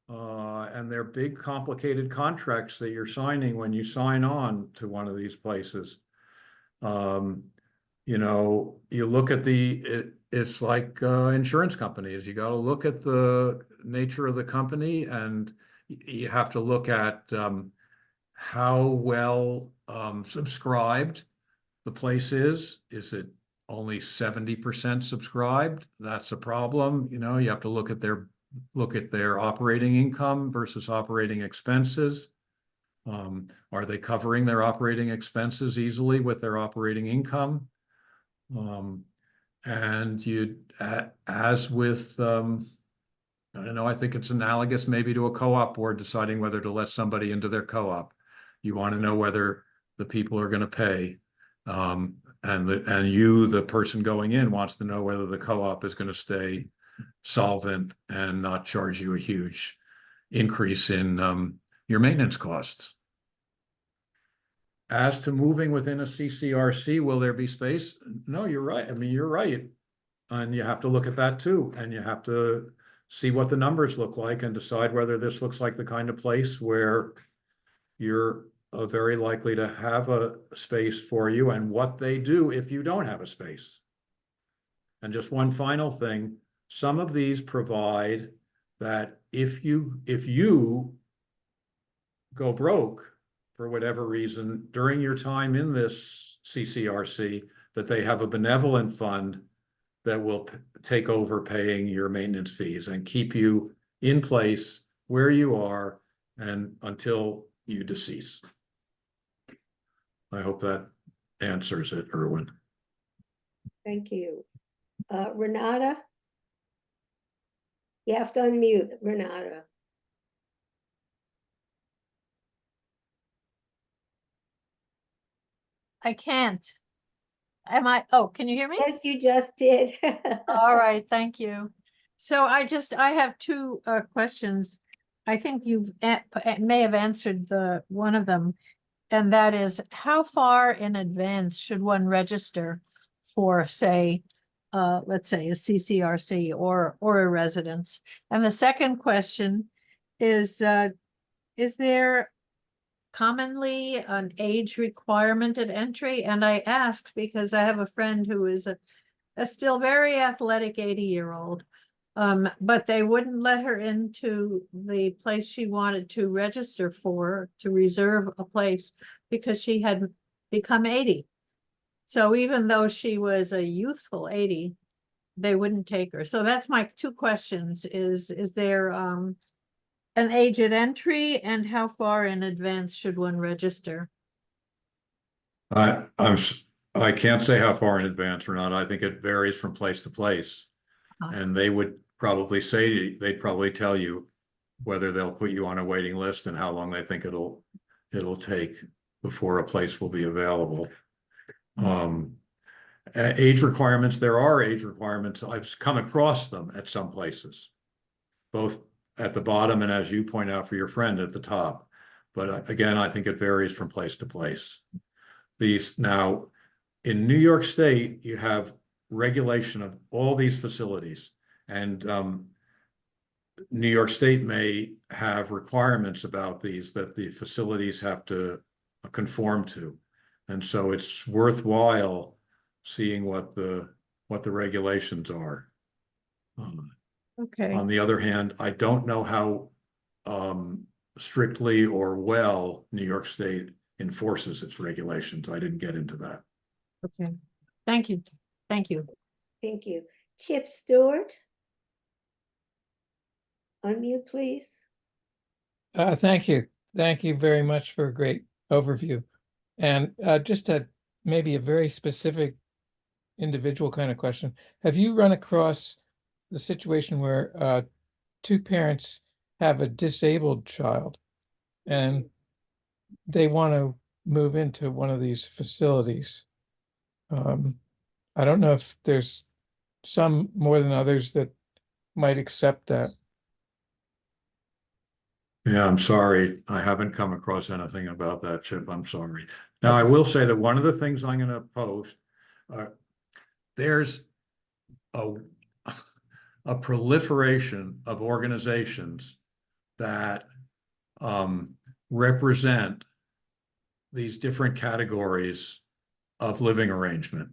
Speaker 3: And they're big, complicated contracts that you're signing when you sign on to one of these places. You know, you look at it's like insurance companies. You got to look at the nature of the company, and you have to look at how well subscribed the place is. Is it only 70% subscribed? That's a problem. You know, you have to look at their operating income versus operating expenses. Are they covering their operating expenses easily with their operating income? And as with, I don't know, I think it's analogous maybe to a co-op board deciding whether to let somebody into their co-op. You want to know whether the people are going to pay. And the person going in, wants to know whether the co-op is going to stay solvent and not charge you a huge increase in your maintenance costs. As to moving within a CCRC, will there be space? No, you're right. I mean, you're right. And you have to look at that too. And you have to see what the numbers look like and decide whether this looks like the kind of place where you're very likely to have a space for you, and what they do if you don't have a space. And just one final thing, some of these provide that if you go broke for whatever reason during your time in this CCRC, that they have a benevolent fund that will take over paying your maintenance fees and keep you in place where you are and until you decease. I hope that answers it, Erwin.
Speaker 1: Thank you. Renata? You have to unmute, Renata.
Speaker 10: I can't. Can you hear me?
Speaker 1: Yes, you just did.
Speaker 10: All right, thank you. So I have two questions. I think you've may have answered one of them, and that is, how far in advance should one register for, say, let's say a CCRC or a residence? And the second question is there commonly an age requirement at entry? And I ask because I have a friend who is a still very athletic 80-year-old, but they wouldn't let her into the place she wanted to register for, to reserve a place, because she had become 80. So even though she was a youthful 80, they wouldn't take her. So that's my two questions is there an age at entry, and how far in advance should one register?
Speaker 3: I can't say how far in advance or not. I think it varies from place to place. And they would probably they'd probably tell you whether they'll put you on a waiting list and how long they think it'll take before a place will be available. Age requirements, there are age requirements. I've come across them at some places, both at the bottom and, as you point out, for your friend, at the top. But again, I think it varies from place to place. Now, in New York State, you have regulation of all these facilities, and New York State may have requirements about these that the facilities have to conform to. And so it's worthwhile seeing what the regulations are.
Speaker 10: Okay.
Speaker 3: On the other hand, I don't know how strictly or well New York State enforces its regulations. I didn't get into that.
Speaker 10: Okay. Thank you. Thank you.
Speaker 1: Thank you. Chip Stewart? Unmute, please.
Speaker 11: Thank you. Thank you very much for a great overview. And just maybe a very specific individual kind of question. Have you run across the situation where two parents have a disabled child and they want to move into one of these facilities? I don't know if there's some more than others that might accept that.
Speaker 3: Yeah, I'm sorry. I haven't come across anything about that, Chip. I'm sorry. Now, I will say that one of the things I'm going to post, there's a proliferation of organizations that represent these different categories of living arrangement.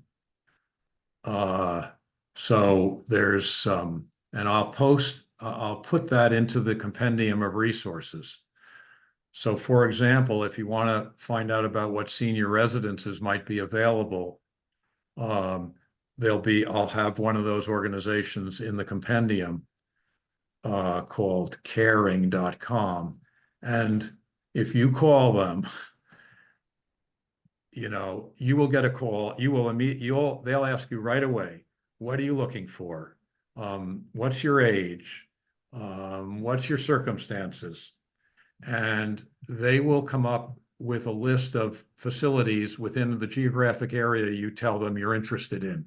Speaker 3: So there's and I'll put that into the compendium of resources. So for example, if you want to find out about what senior residences might be available, I'll have one of those organizations in the compendium called caring.com. And if you call them, you will get a call. They'll ask you right away, what are you looking for? What's your age? What's your circumstances? And they will come up with a list of facilities within the geographic area you tell them you're interested in.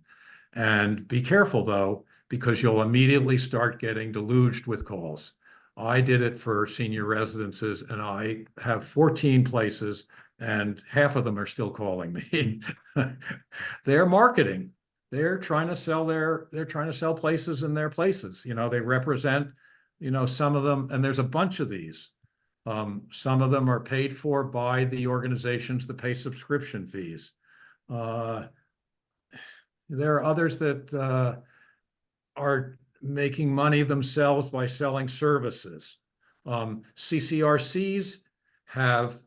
Speaker 3: And be careful, though, because you'll immediately start getting deluged with calls. I did it for senior residences, and I have 14 places, and half of them are still calling me. They're marketing. They're trying to sell places in their places. They represent, some of them, and there's a bunch of these. Some of them are paid for by the organizations that pay subscription fees. There are others that are making money themselves by selling services. CCRCs have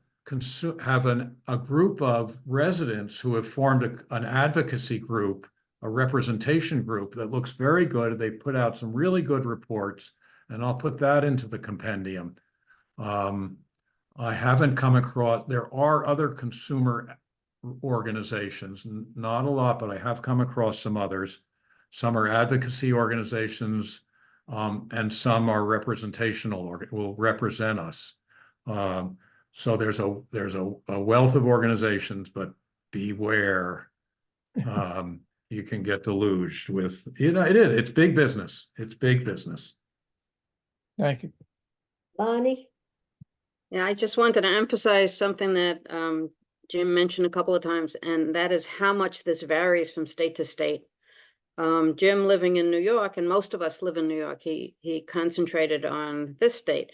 Speaker 3: a group of residents who have formed an advocacy group, a representation group that looks very good. They've put out some really good reports, and I'll put that into the compendium. I haven't come across, there are other consumer organizations, not a lot, but I have come across some others. Some are advocacy organizations, and some are representational, will represent us. So there's a wealth of organizations, but beware. You can get deluged with, it's big business. It's big business.
Speaker 11: Thank you.
Speaker 1: Bonnie?
Speaker 12: Yeah, I just wanted to emphasize something that Jim mentioned a couple of times, and that is how much this varies from state to state. Jim living in New York, and most of us live in New York, he concentrated on this state.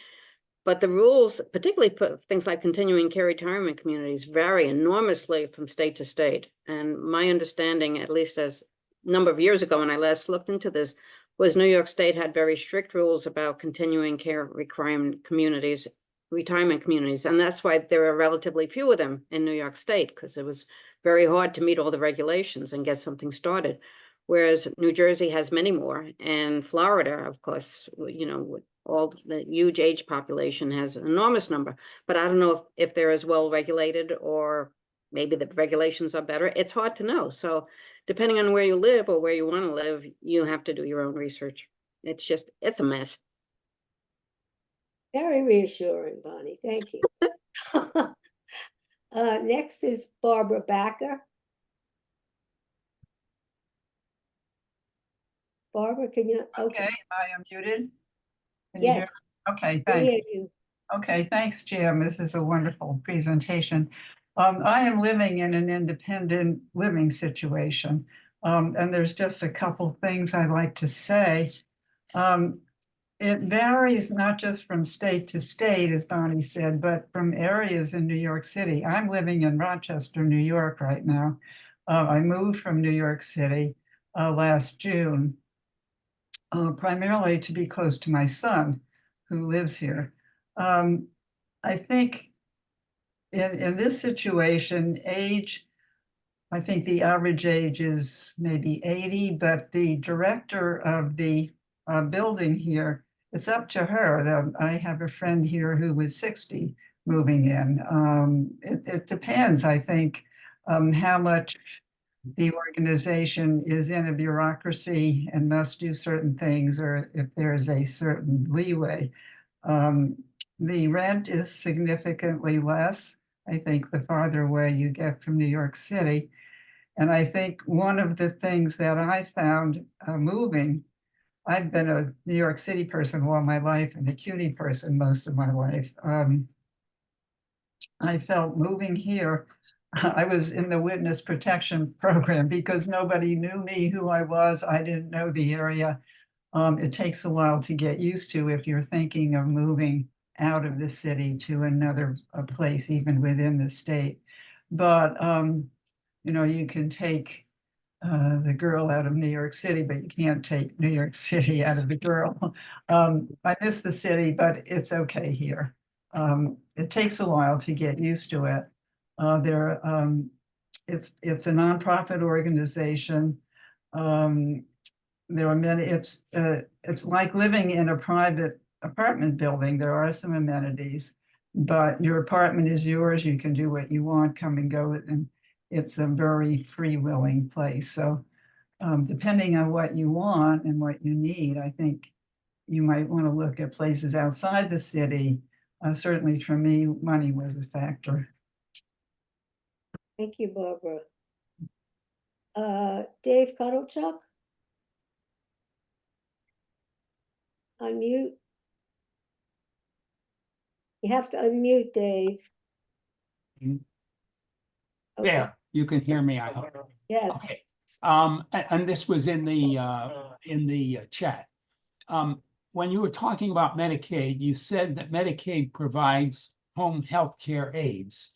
Speaker 12: But the rules, particularly for things like continuing care retirement communities, vary enormously from state to state. And my understanding, at least as a number of years ago when I last looked into this, was New York State had very strict rules about continuing care retirement communities. And that's why there are relatively few of them in New York State, because it was very hard to meet all the regulations and get something started. whereas New Jersey has many more, and Florida, of course, you know, with all the huge age population, has an enormous number. But I don't know if they're as well regulated, or maybe the regulations are better. It's hard to know. So depending on where you live or where you want to live, you have to do your own research. It's a mess.
Speaker 1: Very reassuring, Bonnie. Thank you. Next is Barbara Backer. Barbara, can you?
Speaker 13: Okay, I am muted. Can you hear?
Speaker 1: Yes,
Speaker 13: Okay,
Speaker 1: we
Speaker 13: thanks.
Speaker 1: hear you.
Speaker 13: Okay, thanks, Jim. This is a wonderful presentation. I am living in an independent living situation, and there's just a couple things I'd like to say. It varies not just from state to state, as Bonnie said, but from areas in New York City. I'm living in Rochester, New York right now. I moved from New York City last June, primarily to be close to my son, who lives here. I think in this situation, age, I think the average age is maybe 80, but the director of the building here, it's up to her. I have a friend here who was 60 moving in. It depends, I think, how much the organization is in a bureaucracy and must do certain things, or if there's a certain leeway. The rent is significantly less, I think, the farther away you get from New York City. And I think one of the things that I found moving, I've been a New York City person all my life and a CUNY person most of my life. I felt moving here, I was in the witness protection program because nobody knew me, who I was. I didn't know the area. It takes a while to get used to if you're thinking of moving out of the city to another place, even within the state. But, you know, you can take the girl out of New York City, but you can't take New York City out of the girl. I miss the city, but it's okay here. It takes a while to get used to it. It's a nonprofit organization. There are many, it's like living in a private apartment building. There are some amenities, but your apartment is yours. You can do what you want, come and go, and it's a very free-willing place. So depending on what you want and what you need, I think you might want to look at places outside the city. Certainly for me, money was a factor.
Speaker 1: Thank you, Barbara. Dave Cuddlechuck? Unmute. You have to unmute, Dave. Okay.
Speaker 14: Yeah, you can hear me, I hope.
Speaker 1: Yes.
Speaker 14: Okay. And this was in the chat. When you were talking about Medicaid, you said that Medicaid provides home health care aides.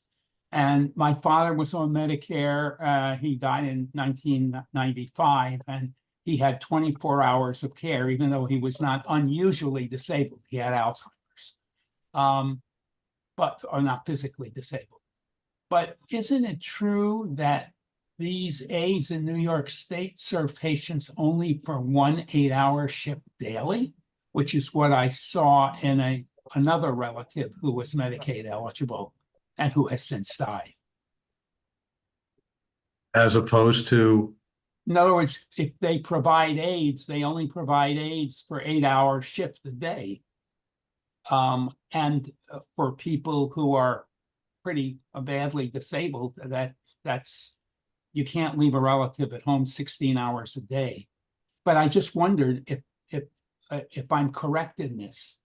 Speaker 14: And my father was on Medicare. He died in 1995, and he had 24 hours of care, even though he was not unusually disabled. He had Alzheimer's, or not physically disabled. But isn't it true that these aides in New York State serve patients only for 1 8-hour shift daily, which is what I saw in another relative who was Medicaid eligible and who has since died?
Speaker 3: As opposed to?
Speaker 14: In other words, if they provide aides, they only provide aides for 8-hour shift a day. And for people who are pretty badly disabled, that's you can't leave a relative at home 16 hours a day. But I just wondered if I'm correct in this,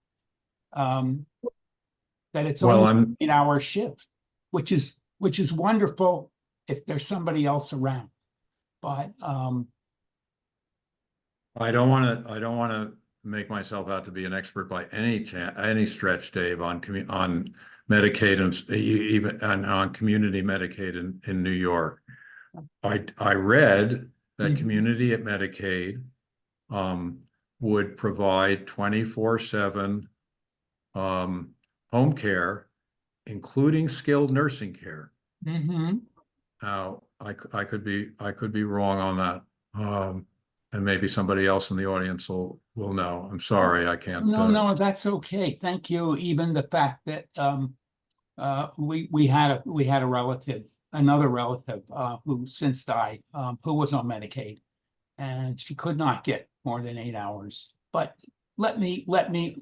Speaker 14: that it's only an 8-hour shift, which is wonderful if there's somebody else around. But
Speaker 3: I don't want to make myself out to be an expert by any stretch, Dave, on Medicaid and even on community Medicaid in New York. I read that community at Medicaid would provide 24/7 home care, including skilled nursing care. Now, I could be wrong on that. and maybe somebody else in the audience will know. I'm sorry, I can't.
Speaker 14: No, that's okay. Thank you. Even the fact that we had a relative, another relative who since died, who was on Medicaid, and she could not get more than 8 hours. But let me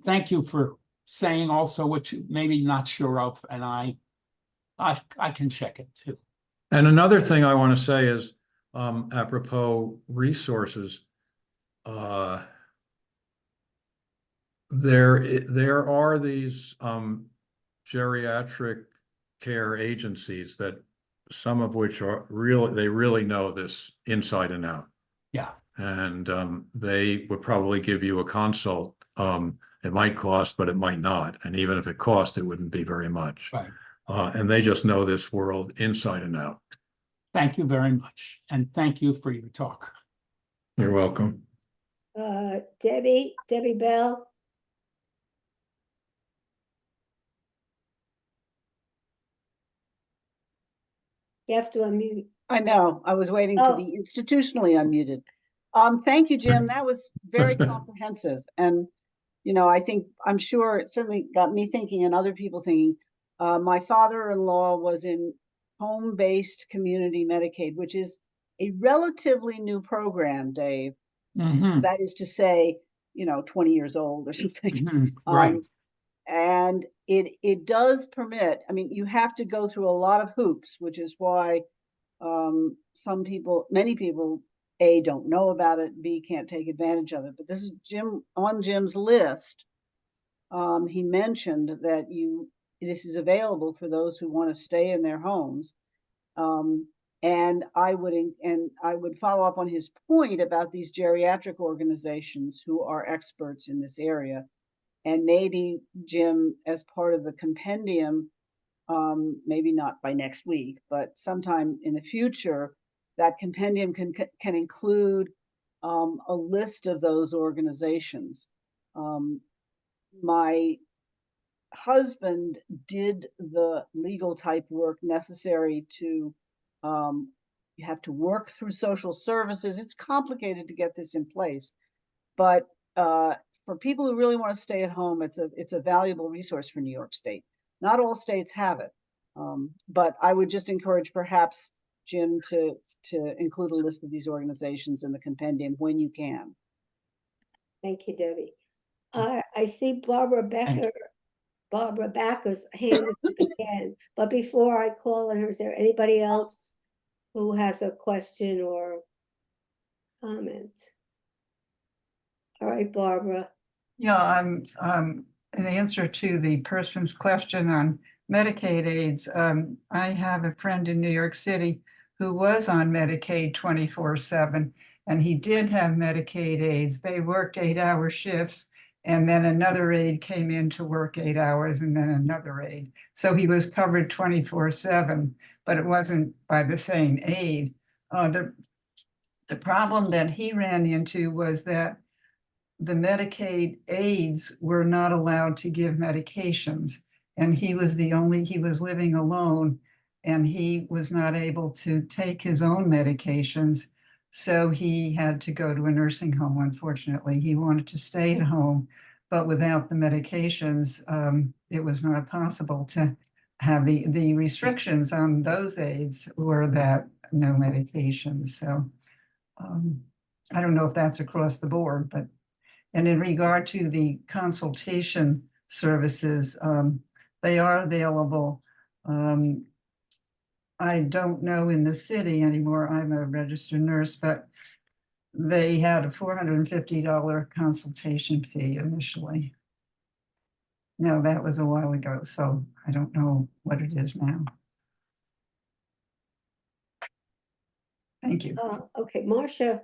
Speaker 14: thank you for saying also what you maybe not sure of, and I can check it too.
Speaker 3: And another thing I want to say is, apropos resources, there are these geriatric care agencies that some of which are they really know this inside and out.
Speaker 14: Yeah.
Speaker 3: And they would probably give you a consult. It might cost, but it might not. And even if it cost, it wouldn't be very much.
Speaker 14: Right.
Speaker 3: And they just know this world inside and out.
Speaker 14: Thank you very much. And thank you for your talk.
Speaker 3: You're welcome.
Speaker 1: Debbie Bell. You have to unmute.
Speaker 15: I know, I was waiting to be institutionally unmuted. Thank you, Jim. That was very comprehensive. And, you know, I'm sure it certainly got me thinking and other people thinking. My father-in-law was in home-based community Medicaid, which is a relatively new program, Dave.
Speaker 14: Mm-hmm.
Speaker 15: That is to say, 20 years old or something.
Speaker 14: Mm-hmm. Right.
Speaker 15: And it does permit, I mean, you have to go through a lot of hoops, which is why many people, A, don't know about it, B, can't take advantage of it. But this is on Jim's list. He mentioned that this is available for those who want to stay in their homes. And I would follow up on his point about these geriatric organizations who are experts in this area. And maybe, Jim, as part of the compendium, maybe not by next week, but sometime in the future, that compendium can include a list of those organizations. My husband did the legal type work necessary to, you have to work through social services. It's complicated to get this in place, but for people who really want to stay at home, it's a valuable resource for New York State. Not all states have it, but I would just encourage perhaps Jim to include a list of these organizations in the compendium when you can.
Speaker 1: Thank you, Debbie. I see Barbara Becker. Barbara Backer's hand is up again. But before I call on her, is there anybody else who has a question or comment? All right, Barbara.
Speaker 13: Yeah, in answer to the person's question on Medicaid aids, I have a friend in New York City who was on Medicaid 24/7, and he did have Medicaid aids. They worked 8-hour shifts, and then another aide came in to work 8 hours, and then another aide. So he was covered 24/7, but it wasn't by the same aide. The problem that he ran into was that the Medicaid aides were not allowed to give medications. And he was living alone, and he was not able to take his own medications. So he had to go to a nursing home, unfortunately. He wanted to stay at home, but without the medications, it was not possible to have the restrictions on those aides were that no medications. So I don't know if that's across the board, but and in regard to the consultation services, they are available. I don't know in the city anymore. I'm a registered nurse, but they had a $450 consultation fee initially. Now, that was a while ago, so I don't know what it is now. Thank you.
Speaker 1: Okay, Marcia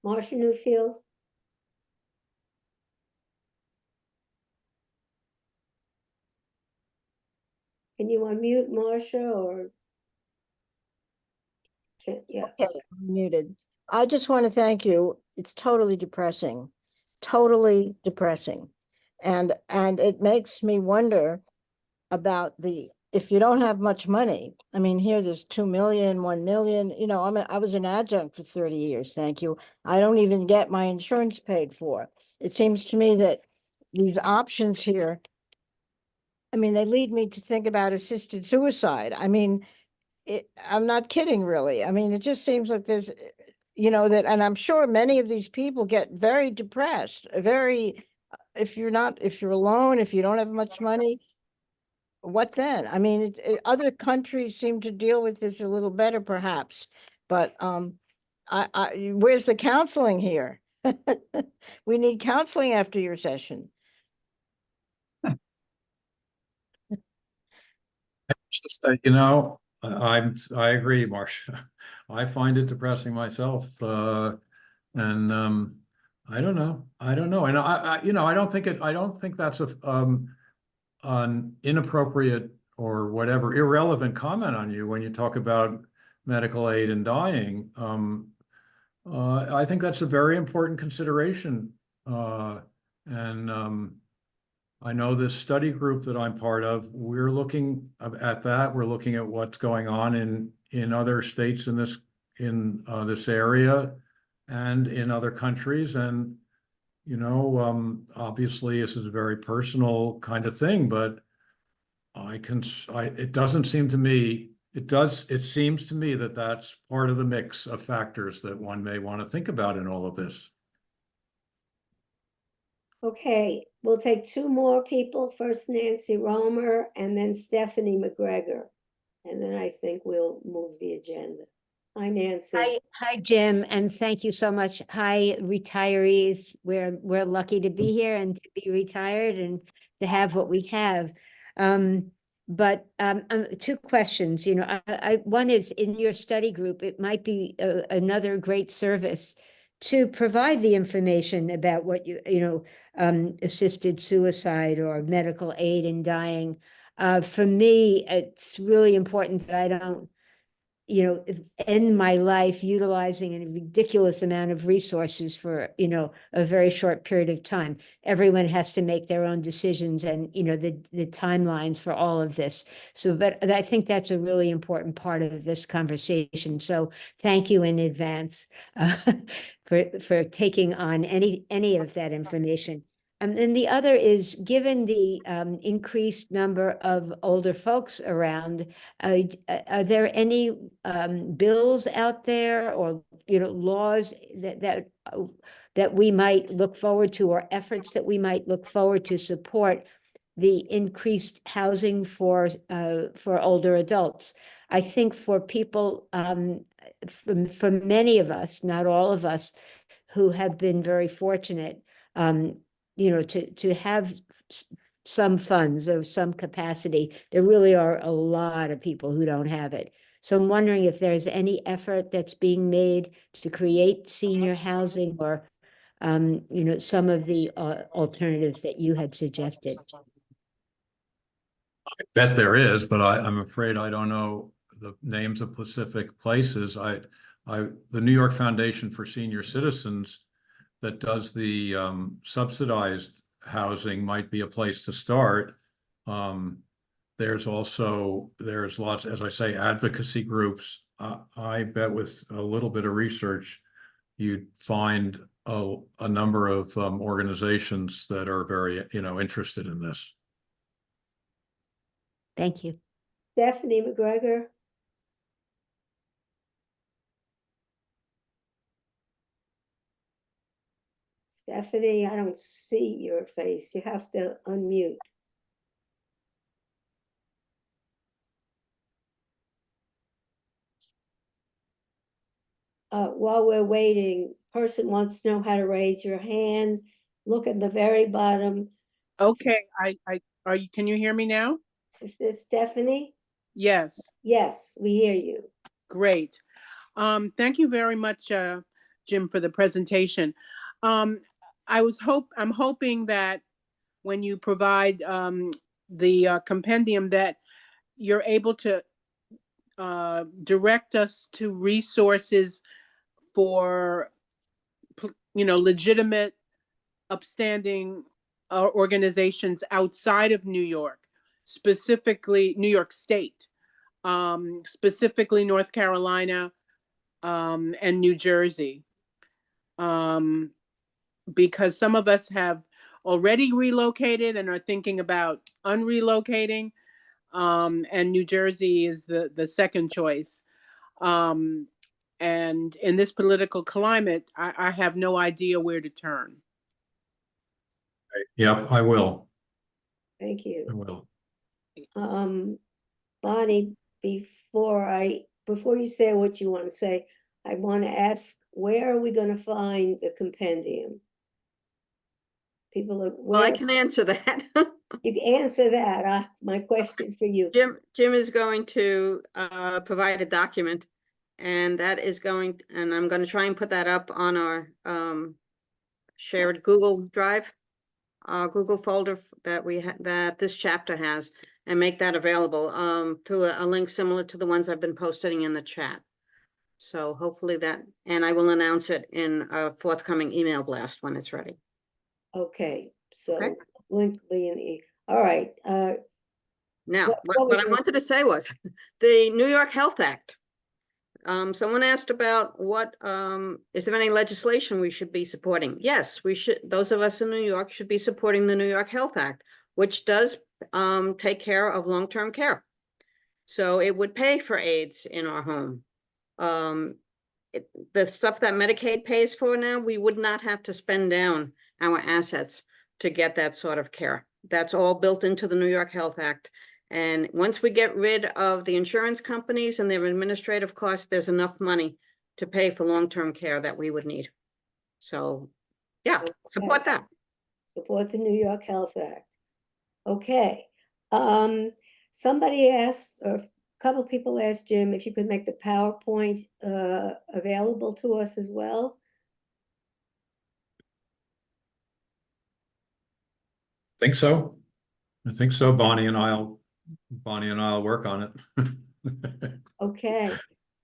Speaker 1: Newfield. Can you unmute Marcia or? Yeah.
Speaker 16: Okay, I'm muted. I just want to thank you. It's totally depressing, and it makes me wonder about the if you don't have much money, I mean, here there's 2 million, 1 million, you know, I was an adjunct for 30 years, thank you. I don't even get my insurance paid for. It seems to me that these options here, I mean, they lead me to think about assisted suicide. I mean, I'm not kidding, really. I mean, it just seems like there's, you know, that, and I'm sure many of these people get very depressed, very, if you're alone, if you don't have much money, what then? I mean, other countries seem to deal with this a little better, perhaps, but where's the counseling here? We need counseling after your session.
Speaker 3: You know, I agree, Marcia. I find it depressing myself, and I don't know. And you know, I don't think that's an inappropriate or whatever irrelevant comment on you when you talk about medical aid and dying. I think that's a very important consideration, and I know this study group that I'm part of, we're looking at that. We're looking at what's going on in other states in this area and in other countries. And, you know, obviously this is a very personal kind of thing, but it doesn't seem to me, it seems to me that that's part of the mix of factors that one may want to think about in all of this.
Speaker 1: Okay, we'll take two more people, first Nancy Romer and then Stephanie McGregor. And then I think we'll move the agenda. Hi, Nancy.
Speaker 17: Hi, Jim, and thank you so much. Hi, retirees. We're lucky to be here and to be retired and to have what we have. But two questions. You know, one is in your study group, it might be another great service to provide the information about what assisted suicide or medical aid in dying. For me, it's really important that I don't, end my life utilizing a ridiculous amount of resources for, a very short period of time. Everyone has to make their own decisions and, the timelines for all of this. So, but I think that's a really important part of this conversation. So thank you in advance for taking on any of that information. And then the other is, given the increased number of older folks around, are there any bills out there or laws that we might look forward to, or efforts that we might look forward to support the increased housing for older adults? I think for people, for many of us, not all of us, who have been very fortunate, to have some funds or some capacity, there really are a lot of people who don't have it. So I'm wondering if there's any effort that's being made to create senior housing or, some of the alternatives that you had suggested.
Speaker 3: I bet there is, but I'm afraid I don't know the names of specific places. The New York Foundation for Senior Citizens that does the subsidized housing might be a place to start. There's lots, as I say, advocacy groups. I bet with a little bit of research, you'd find a number of organizations that are very, interested in this.
Speaker 17: Thank you.
Speaker 1: Stephanie McGregor. Stephanie, I don't see your face. You have to unmute. While we're waiting, person wants to know how to raise your hand. Look at the very bottom.
Speaker 18: Okay, can you hear me now?
Speaker 1: Is this Stephanie?
Speaker 18: Yes.
Speaker 1: Yes, we hear you.
Speaker 18: Great. Thank you very much, Jim, for the presentation. I'm hoping that when you provide the compendium that you're able to direct us to resources for, legitimate, upstanding organizations outside of New York, specifically New York State, specifically North Carolina, and New Jersey. Because some of us have already relocated and are thinking about unrelocating, and New Jersey is the second choice. And in this political climate, I have no idea where to turn.
Speaker 3: Yep, I will.
Speaker 1: Thank
Speaker 3: I
Speaker 1: you.
Speaker 3: will.
Speaker 1: Bonnie, before you say what you want to say, I want to ask, where are we going to find the compendium? People are,
Speaker 12: Well, I
Speaker 1: where,
Speaker 12: can answer that.
Speaker 1: you can answer that. My question for you.
Speaker 12: Jim is going to provide a document, and that is going, and I'm going to try and put that up on our shared Google Drive, Google folder that that this chapter has, and make that available through a link similar to the ones I've been posting in the chat. So hopefully that, and I will announce it in a forthcoming email blast when it's ready.
Speaker 1: Okay, so
Speaker 12: Okay.
Speaker 1: link will be in the, all right.
Speaker 12: Now,
Speaker 1: what
Speaker 12: what I
Speaker 1: we-
Speaker 12: wanted to say was the New York Health Act. Someone asked about what, is there any legislation we should be supporting? Yes, we should. Those of us in New York should be supporting the New York Health Act, which does take care of long-term care. So it would pay for aides in our home. The stuff that Medicaid pays for now, we would not have to spend down our assets to get that sort of care. That's all built into the New York Health Act. And once we get rid of the insurance companies and their administrative costs, there's enough money to pay for long-term care that we would need. So, yeah, support that.
Speaker 1: Support the New York Health Act. Okay. Somebody asked, or a couple people asked Jim if you could make the PowerPoint available to us as well.
Speaker 3: Think so. I think so. Bonnie and I'll work on it.
Speaker 1: Okay.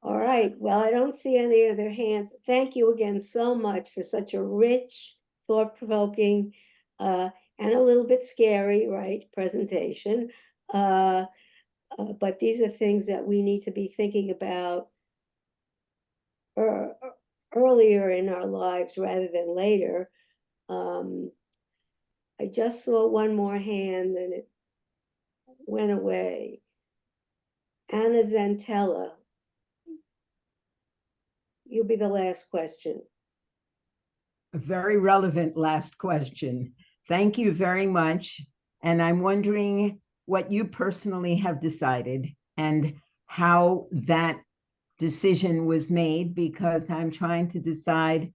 Speaker 1: All right. Well, I don't see any other hands. Thank you again so much for such a rich, thought-provoking, and a little bit scary, right, presentation. But these are things that we need to be thinking about earlier in our lives rather than later. I just saw one more hand and it went away. Anna Zantella, you'll be the last question.
Speaker 19: A very relevant last question. Thank you very much. And I'm wondering what you personally have decided and how that decision was made, because I'm trying to decide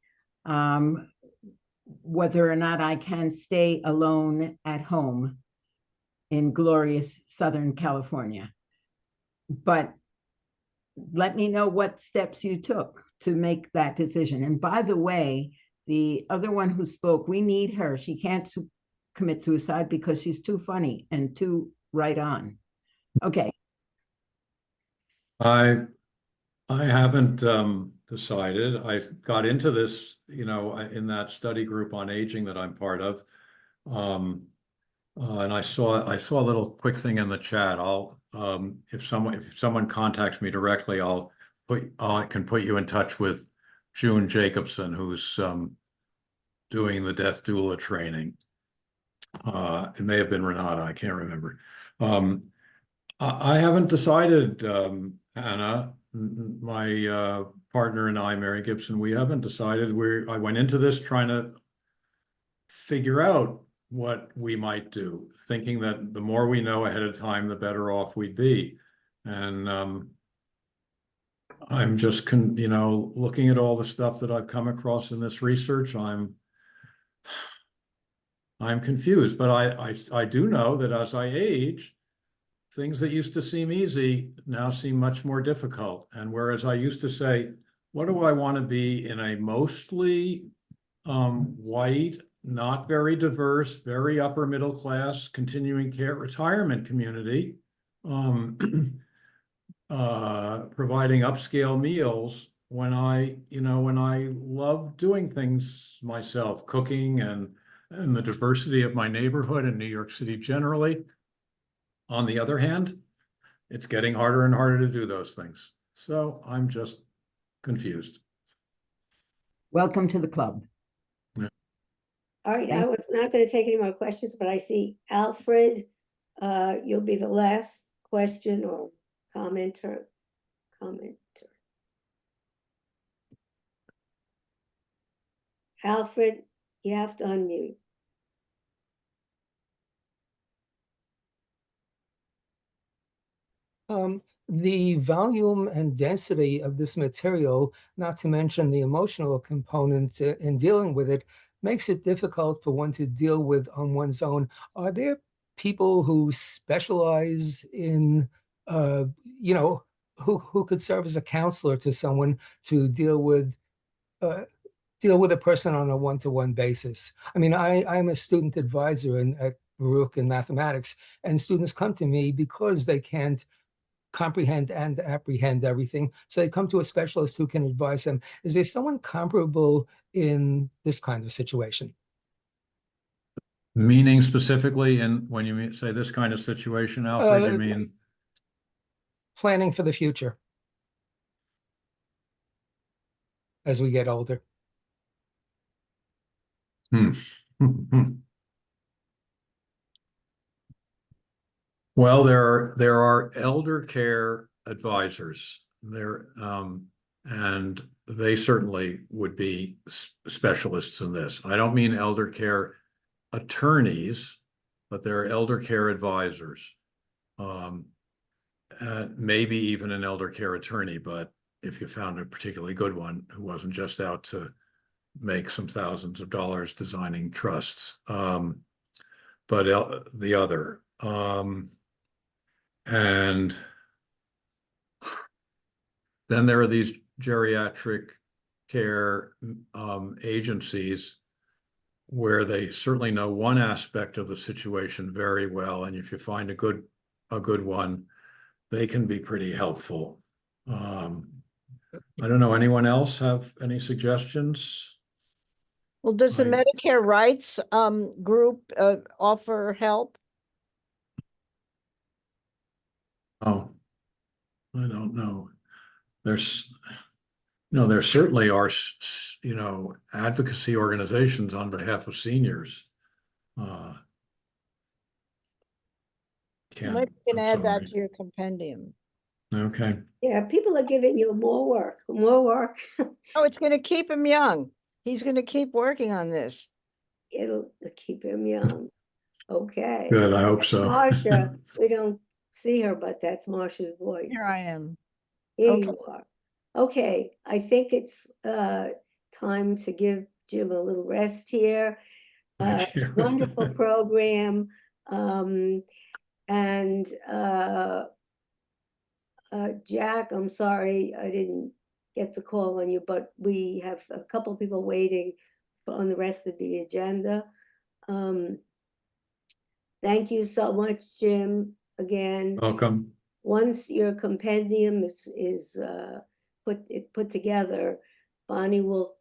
Speaker 19: whether or not I can stay alone at home in glorious Southern California. But let me know what steps you took to make that decision. And by the way, the other one who spoke, we need her. She can't commit suicide because she's too funny and too right on. Okay.
Speaker 3: I haven't decided. I got into this, in that study group on aging that I'm part of. And I saw a little quick thing in the chat. I'll if someone contacts me directly, I can put you in touch with June Jacobson, who's doing the death doula training. It may have been Renata, I can't remember. I haven't decided, Anna, my partner and I, Mary Gibson, we haven't decided. I went into this trying to figure out what we might do, thinking that the more we know ahead of time, the better off we'd be. And I'm just, looking at all the stuff that I've come across in this research, I'm confused, but I do know that as I age, things that used to seem easy now seem much more difficult. And whereas I used to say, what do I want to be in a mostly white, not very diverse, very upper middle class, continuing care retirement community, providing upscale meals when I love doing things myself, cooking and the diversity of my neighborhood in New York City generally. On the other hand, it's getting harder and harder to do those things. So I'm just confused.
Speaker 19: Welcome to the club.
Speaker 1: All right, I
Speaker 19: Thank-
Speaker 1: was not going to take any more questions, but I see Alfred, you'll be the last question or commenter. Alfred, you have to unmute.
Speaker 20: The volume and density of this material, not to mention the emotional component in dealing with it, makes it difficult for one to deal with on one's own. Are there people who specialize in, who could serve as a counselor to someone to deal with a person on a one-to-one basis? I mean, I'm a student advisor at Baruch in mathematics, and students come to me because they can't comprehend and apprehend everything. So they come to a specialist who can advise them. Is there someone comparable in this kind of situation?
Speaker 3: Meaning specifically, and when you say this kind of situation, Alfred, you mean?
Speaker 20: Planning for the future as we get older.
Speaker 3: Well, there are elder care advisors there, and they certainly would be specialists in this. I don't mean elder care attorneys, but they're elder care advisors. Maybe even an elder care attorney, but if you found a particularly good one who wasn't just out to make some thousands of dollars designing trusts, but the other. And then there are these geriatric care agencies where they certainly know one aspect of the situation very well, and if you find a good one, they can be pretty helpful. I don't know, anyone else have any suggestions?
Speaker 16: Well, does the Medicare rights group offer help?
Speaker 3: Oh, I don't know. There certainly are, advocacy organizations on behalf of seniors.
Speaker 16: Maybe you can add that to your compendium.
Speaker 3: Okay.
Speaker 1: Yeah, people are giving you more work.
Speaker 16: Oh, it's going to keep him young. He's going to keep working on this.
Speaker 1: It'll keep him young. Okay.
Speaker 3: Good, I hope so.
Speaker 1: Marcia, we don't see her, but that's Marcia's voice.
Speaker 16: Here I am.
Speaker 1: Here
Speaker 16: Okay.
Speaker 1: you are. Okay, I think it's time to give Jim a little rest here. Wonderful program. And Jack, I'm sorry I didn't get to call on you, but we have a couple people waiting on the rest of the agenda. Thank you so much, Jim, again.
Speaker 3: Welcome.
Speaker 1: Once your compendium is put together, Bonnie will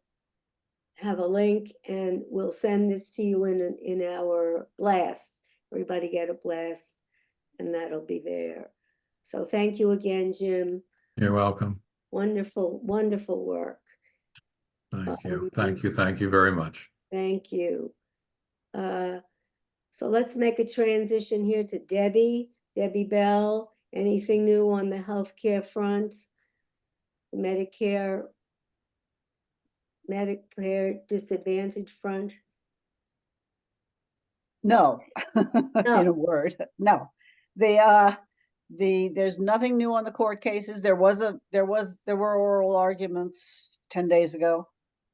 Speaker 1: have a link and we'll send this to you in our blast. Everybody get a blast and that'll be there. So thank you again, Jim.
Speaker 3: You're welcome.
Speaker 1: Wonderful, wonderful work.
Speaker 3: Thank you. Thank you very much.
Speaker 1: Thank you. So let's make a transition here to Debbie Bell. Anything new on the healthcare front? Medicare disadvantage front?
Speaker 15: No, in a word, no. There's nothing new on the court cases. There were oral arguments 10 days ago.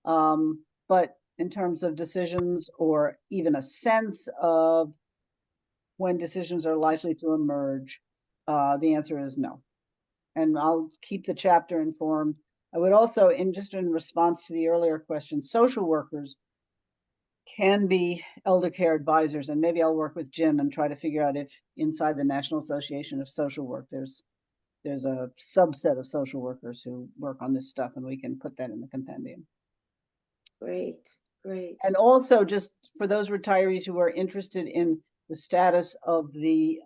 Speaker 15: But in terms of decisions or even a sense of when decisions are likely to emerge, the answer is no. And I'll keep the chapter informed. I would also, in response to the earlier question, social workers can be elder care advisors, and maybe I'll work with Jim and try to figure out if inside the National Association of Social Work, there's a subset of social workers who work on this stuff, and we can put that in the compendium.
Speaker 1: Great.
Speaker 15: And also, just for those retirees who are interested in the status of the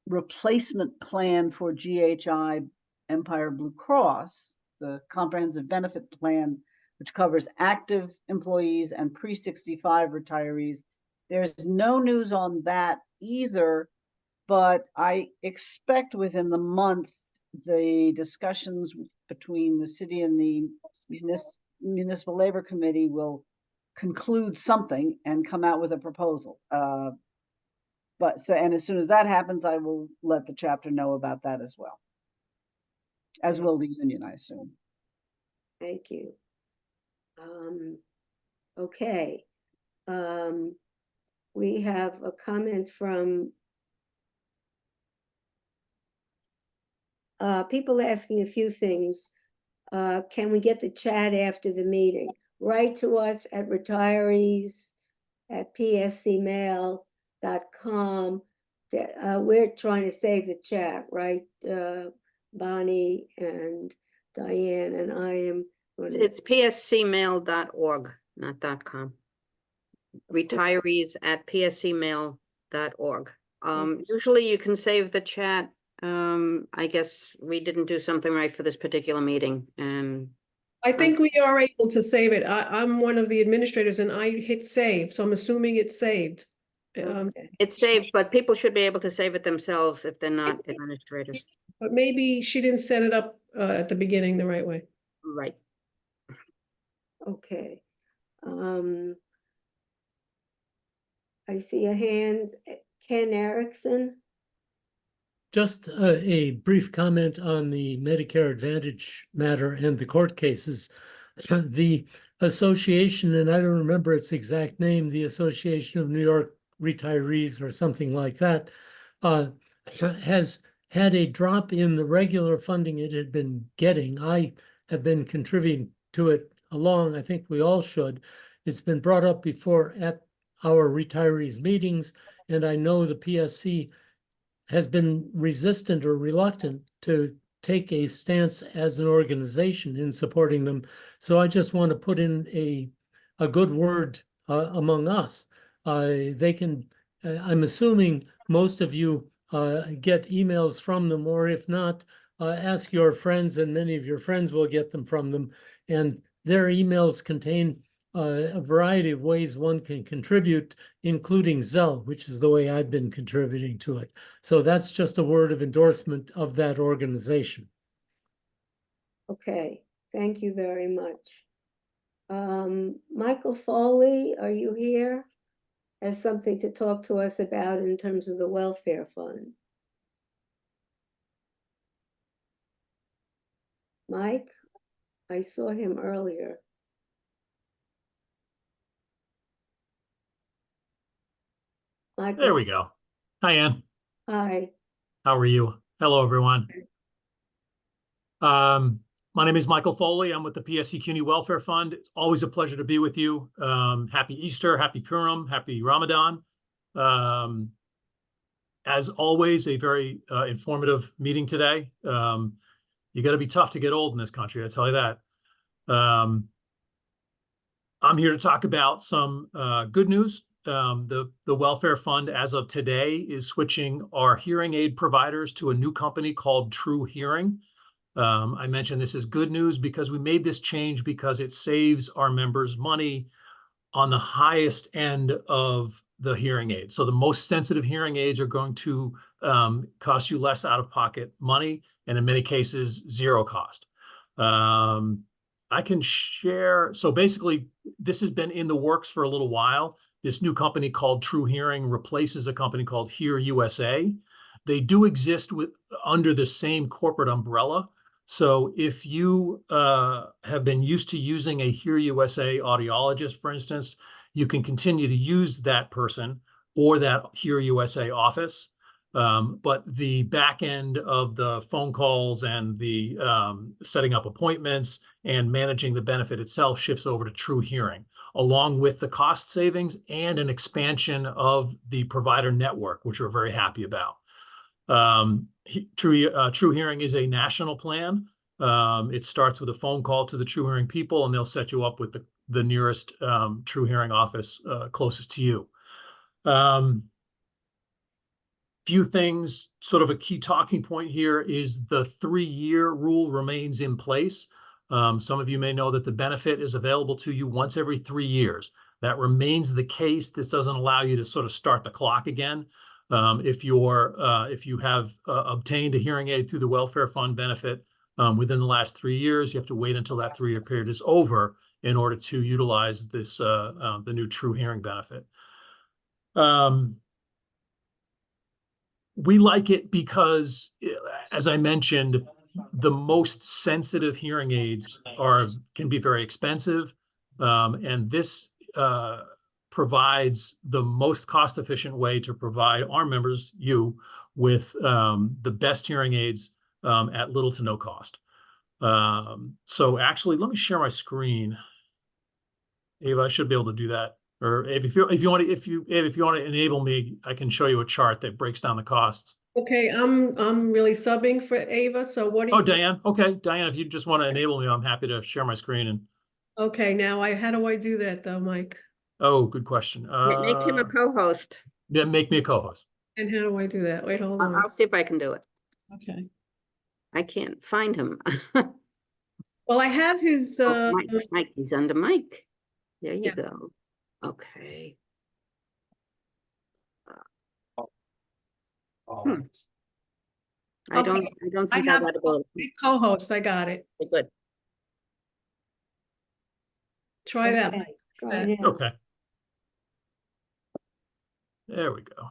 Speaker 15: replacement plan for GHI Empire Blue Cross, the comprehensive benefit plan, which covers active employees and pre-65 retirees. There's no news on that either, but I expect within the month, the discussions between the city and the Municipal Labor Committee will conclude something and come out with a proposal. And as soon as that happens, I will let the chapter know about that as well. As will the union, I assume.
Speaker 1: Thank you. Okay. We have a comment from people asking a few things. Can we get the chat after the meeting? Write to us at retirees@pscmail.com. We're trying to save the chat, right? Bonnie and Diane and I am.
Speaker 12: It's pscmail.org, not .com. Retirees@pscmail.org. Usually you can save the chat. I guess we didn't do something right for this particular meeting, and
Speaker 21: I think we are able to save it. I'm one of the administrators and I hit save, so I'm assuming it's saved.
Speaker 12: It's saved, but people should be able to save it themselves if they're not administrators.
Speaker 21: But maybe she didn't set it up at the beginning the right way.
Speaker 12: Right.
Speaker 1: Okay. I see a hand, Ken Erickson.
Speaker 22: Just a brief comment on the Medicare Advantage matter and the court cases. The association, and I don't remember its exact name, the Association of New York Retirees or something like that, has had a drop in the regular funding it had been getting. I have been contributing to it along. I think we all should. It's been brought up before at our retirees meetings, and I know the PSC has been resistant or reluctant to take a stance as an organization in supporting them. So I just want to put in a good word among us. They can, I'm assuming most of you get emails from them, or if not, ask your friends, and many of your friends will get them from them. And their emails contain a variety of ways one can contribute, including Zelle, which is the way I've been contributing to it. So that's just a word of endorsement of that organization.
Speaker 1: Okay, thank you very much. Michael Foley, are you here? Has something to talk to us about in terms of the welfare fund. Mike, I saw him earlier. Michael.
Speaker 23: There we go. Hi, Ann.
Speaker 1: Hi.
Speaker 23: How are you? Hello, everyone. My name is Michael Foley. I'm with the PSC CUNY Welfare Fund. It's always a pleasure to be with you. Happy Easter, happy Purim, happy Ramadan. As always, a very informative meeting today. You got to be tough to get old in this country, I tell you that. I'm here to talk about some good news. The Welfare Fund, as of today, is switching our hearing aid providers to a new company called True Hearing. I mentioned this is good news because we made this change because it saves our members money on the highest end of the hearing aid. So the most sensitive hearing aids are going to cost you less out-of-pocket money, and in many cases, zero cost. I can share. So basically, this has been in the works for a little while. This new company called True Hearing replaces a company called Hear USA. They do exist under the same corporate umbrella. So if you have been used to using a Hear USA audiologist, for instance, you can continue to use that person or that Hear USA office. But the back end of the phone calls and the setting up appointments and managing the benefit itself shifts over to True Hearing, along with the cost savings and an expansion of the provider network, which we're very happy about. True Hearing is a national plan. It starts with a phone call to the True Hearing people, and they'll set you up with the nearest True Hearing office closest to you. Few things, sort of a key talking point here is the 3-year rule remains in place. Some of you may know that the benefit is available to you once every 3 years. That remains the case. This doesn't allow you to sort of start the clock again. If you have obtained a hearing aid through the welfare fund benefit within the last 3 years, you have to wait until that 3-year period is over in order to utilize this the new True Hearing benefit. We like it because, as I mentioned, the most sensitive hearing aids can be very expensive, and this provides the most cost-efficient way to provide our members, you, with the best hearing aids at little to no cost. So actually, let me share my screen. Ava, I should be able to do that. Or if you want to enable me, I can show you a chart that breaks down the costs.
Speaker 21: Okay, I'm really subbing for Ava, so what do you?
Speaker 23: Oh, Diane. Okay, Diane, if you just want to enable me, I'm happy to share my screen. And
Speaker 21: Okay, now how do I do that though, Mike?
Speaker 23: oh, good question.
Speaker 12: Make him a co-host.
Speaker 23: Yeah, make me a co-host.
Speaker 21: And how do I do that? Wait, hold on.
Speaker 12: I'll see if I can do it.
Speaker 21: Okay.
Speaker 12: I can't find him.
Speaker 21: Well, I have his
Speaker 12: Mike, he's under Mike. There you
Speaker 21: Yeah.
Speaker 12: go. Okay. I don't think I
Speaker 21: have
Speaker 12: got it.
Speaker 21: co-host. I got it.
Speaker 12: Good.
Speaker 21: Try that,
Speaker 1: Okay,
Speaker 21: Mike.
Speaker 1: go
Speaker 21: That-
Speaker 1: ahead.
Speaker 23: Okay. There we go.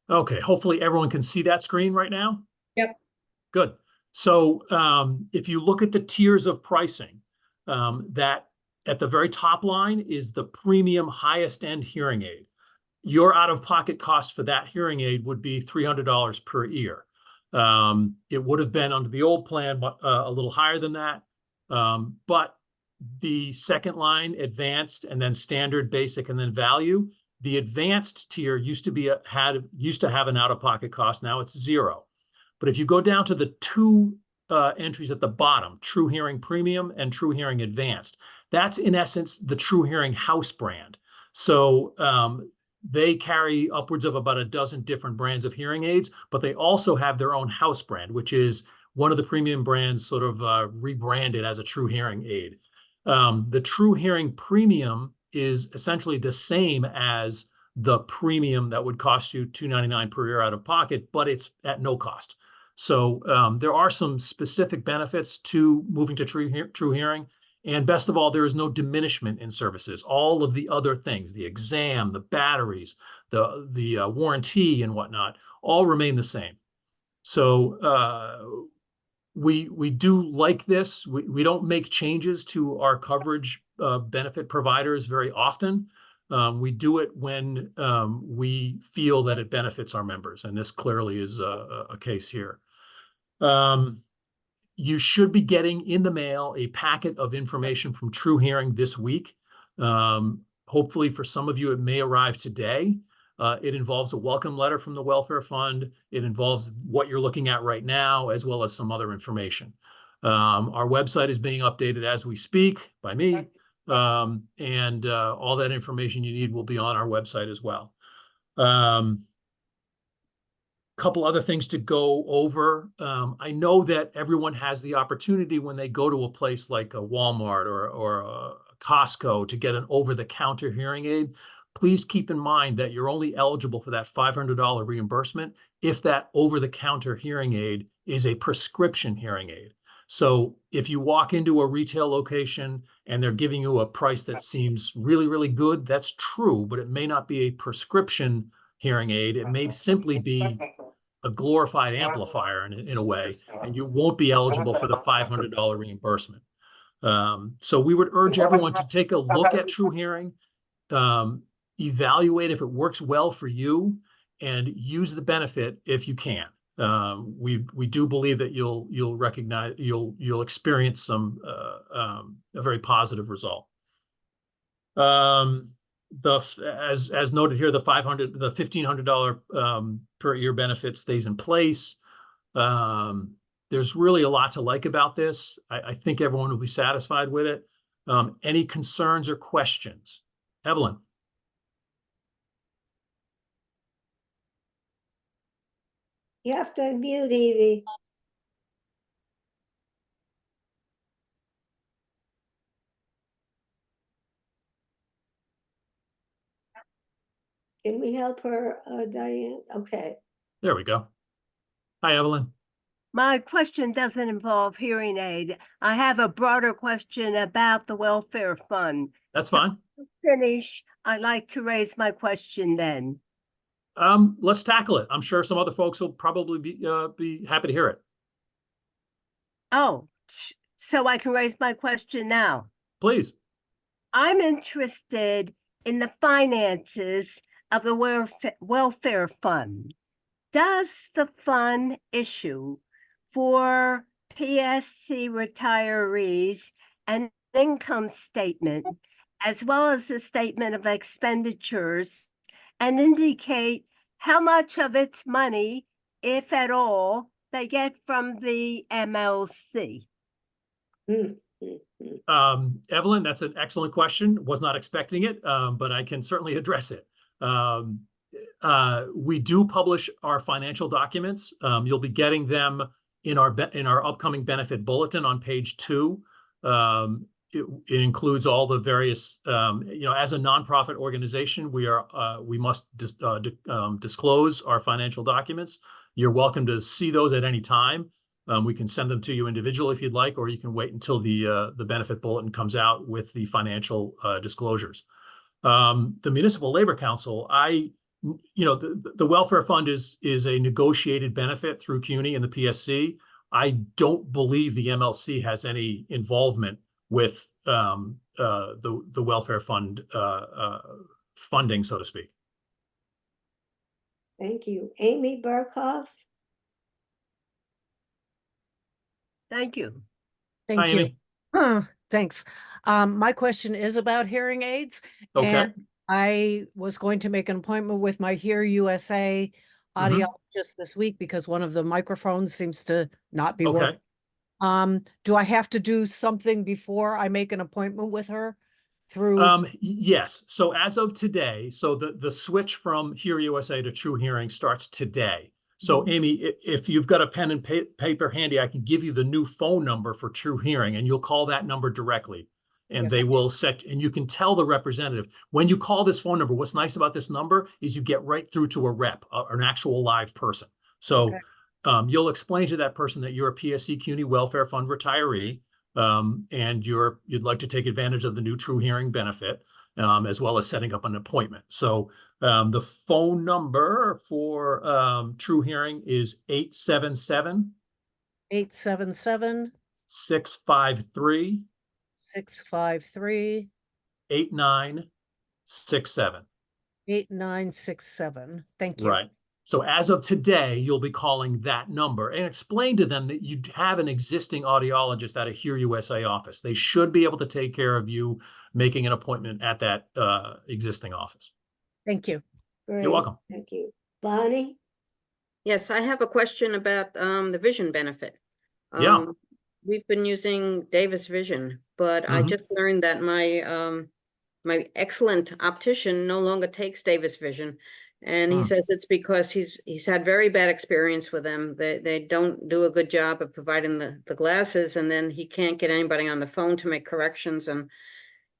Speaker 23: Okay, hopefully everyone can see that screen right now.
Speaker 21: Yep.
Speaker 23: Good. So if you look at the tiers of pricing, that at the very top line is the premium highest end hearing aid. Your out-of-pocket cost for that hearing aid would be $300 per ear. It would have been under the old plan, but a little higher than that. But the second line, advanced, and then standard, basic, and then value. The advanced tier used to have an out-of-pocket cost. Now it's $0. But if you go down to the two entries at the bottom, True Hearing Premium and True Hearing Advanced, that's in essence the True Hearing house brand. So they carry upwards of about a dozen different brands of hearing aids, but they also have their own house brand, which is one of the premium brands sort of rebranded as a True Hearing aid. The True Hearing Premium is essentially the same as the premium that would cost you $299 per ear out of pocket, but it's at no cost. So there are some specific benefits to moving to True Hearing. And best of all, there is no diminishment in services. All of the other things, the exam, the batteries, the warranty and whatnot, all remain the same. So we do like this. We don't make changes to our coverage benefit providers very often. We do it when we feel that it benefits our members, and this clearly is a case here. You should be getting in the mail a packet of information from True Hearing this week. Hopefully for some of you, it may arrive today. It involves a welcome letter from the Welfare Fund. It involves what you're looking at right now, as well as some other information. Our website is being updated as we speak by me, and all that information you need will be on our website as well. Couple other things to go over. I know that everyone has the opportunity when they go to a place like a Walmart or a Costco to get an over-the-counter hearing aid. Please keep in mind that you're only eligible for that $500 reimbursement if that over-the-counter hearing aid is a prescription hearing aid. So if you walk into a retail location and they're giving you a price that seems really, really good, that's true, but it may not be a prescription hearing aid. It may simply be a glorified amplifier in a way, and you won't be eligible for the $500 reimbursement. So we would urge everyone to take a look at True Hearing, evaluate if it works well for you, and use the benefit if you can. We do believe that you'll experience a very positive result. As noted here, the $1,500 per year benefit stays in place. There's really a lot to like about this. I think everyone will be satisfied with it. Any concerns or questions? Evelyn.
Speaker 1: You have to unmute, Evie. Can we help her, Diane? Okay.
Speaker 23: There we go. Hi, Evelyn.
Speaker 4: My question doesn't involve hearing aid. I have a broader question about the welfare fund.
Speaker 23: That's fine.
Speaker 4: Finish. I'd like to raise my question then.
Speaker 23: Let's tackle it. I'm sure some other folks will probably be happy to hear it.
Speaker 4: Oh, so I can raise my question now.
Speaker 23: Please.
Speaker 4: I'm interested in the finances of the welfare fund. Does the fund issue for PSC retirees an income statement as well as a statement of expenditures and indicate how much of its money, if at all, they get from the MLC?
Speaker 23: Evelyn, that's an excellent question. Was not expecting it, but I can certainly address it. We do publish our financial documents. You'll be getting them in our upcoming benefit bulletin on page 2. It includes all the various, as a nonprofit organization, we must disclose our financial documents. You're welcome to see those at any time. We can send them to you individually if you'd like, or you can wait until the benefit bulletin comes out with the financial disclosures. The Municipal Labor Council, the welfare fund is a negotiated benefit through CUNY and the PSC. I don't believe the MLC has any involvement with the welfare fund funding, so to speak.
Speaker 1: Thank you. Amy Burkhoff?
Speaker 4: Thank you.
Speaker 23: Hi,
Speaker 5: Thank you.
Speaker 23: Amy.
Speaker 5: Thanks. My question is about hearing aids.
Speaker 23: Okay.
Speaker 5: And I was going to make an appointment with my Hear USA audiologist this week because one of the microphones seems to not be working. Do I have to do something before I make an appointment with her through?
Speaker 23: Yes. So as of today, so the switch from Hear USA to True Hearing starts today. So Amy, if you've got a pen and paper handy, I can give you the new phone number for True Hearing, and you'll call that number directly. And they will set, and you can tell the representative, when you call this phone number, what's nice about this number is you get right through to a rep, an actual live person. So you'll explain to that person that you're a PSC CUNY Welfare Fund retiree, and you'd like to take advantage of the new True Hearing benefit, as well as setting up an appointment. So the phone number for True Hearing is 877
Speaker 5: 877
Speaker 23: 653
Speaker 5: 653
Speaker 23: 8967.
Speaker 5: 8967. Thank you.
Speaker 23: Right. So as of today, you'll be calling that number and explain to them that you have an existing audiologist at a Hear USA office. They should be able to take care of you making an appointment at that existing office.
Speaker 5: Thank you.
Speaker 1: Great.
Speaker 23: You're welcome.
Speaker 1: Thank you. Bonnie?
Speaker 12: Yes, I have a question about the vision benefit.
Speaker 23: Yeah.
Speaker 12: We've been using Davis Vision, but I just learned that my my excellent optician no longer takes Davis Vision. And he says it's because he's had very bad experience with them. They don't do a good job of providing the glasses, and then he can't get anybody on the phone to make corrections, and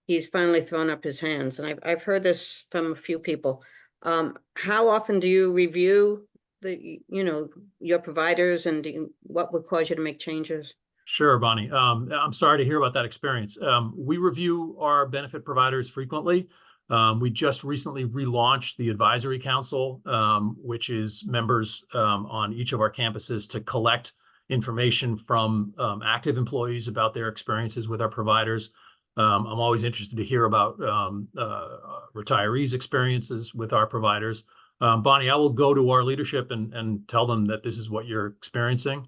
Speaker 12: he's finally thrown up his hands. And I've heard this from a few people. How often do you review your providers, and what would cause you to make changes?
Speaker 23: Sure, Bonnie. I'm sorry to hear about that experience. We review our benefit providers frequently. We just recently relaunched the Advisory Council, which is members on each of our campuses to collect information from active employees about their experiences with our providers. I'm always interested to hear about retirees' experiences with our providers. Bonnie, I will go to our leadership and tell them that this is what you're experiencing.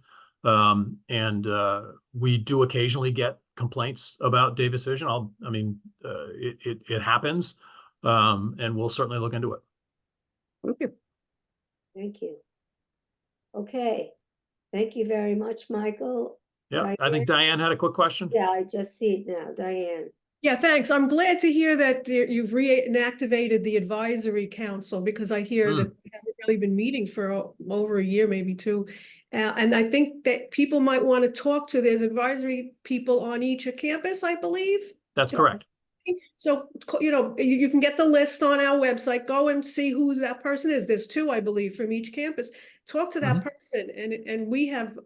Speaker 23: We do occasionally get complaints about Davis Vision. It happens. And we'll certainly look into it.
Speaker 12: Thank you.
Speaker 1: Thank you. Okay. Thank you very much, Michael.
Speaker 23: Yeah,
Speaker 1: Diane?
Speaker 23: I think Diane had a quick question.
Speaker 1: Yeah, I just see it now. Diane.
Speaker 21: Yeah, thanks. I'm glad to hear that you've reactivated the advisory council, because I hear that we haven't really been meeting for over a year, maybe two. And I think that people might want to talk to, there's advisory people on each campus, I believe.
Speaker 23: That's correct.
Speaker 21: So, you know, you can get the list on our website, go and see who that person is. There's two, I believe, from each campus. Talk to that person, and we have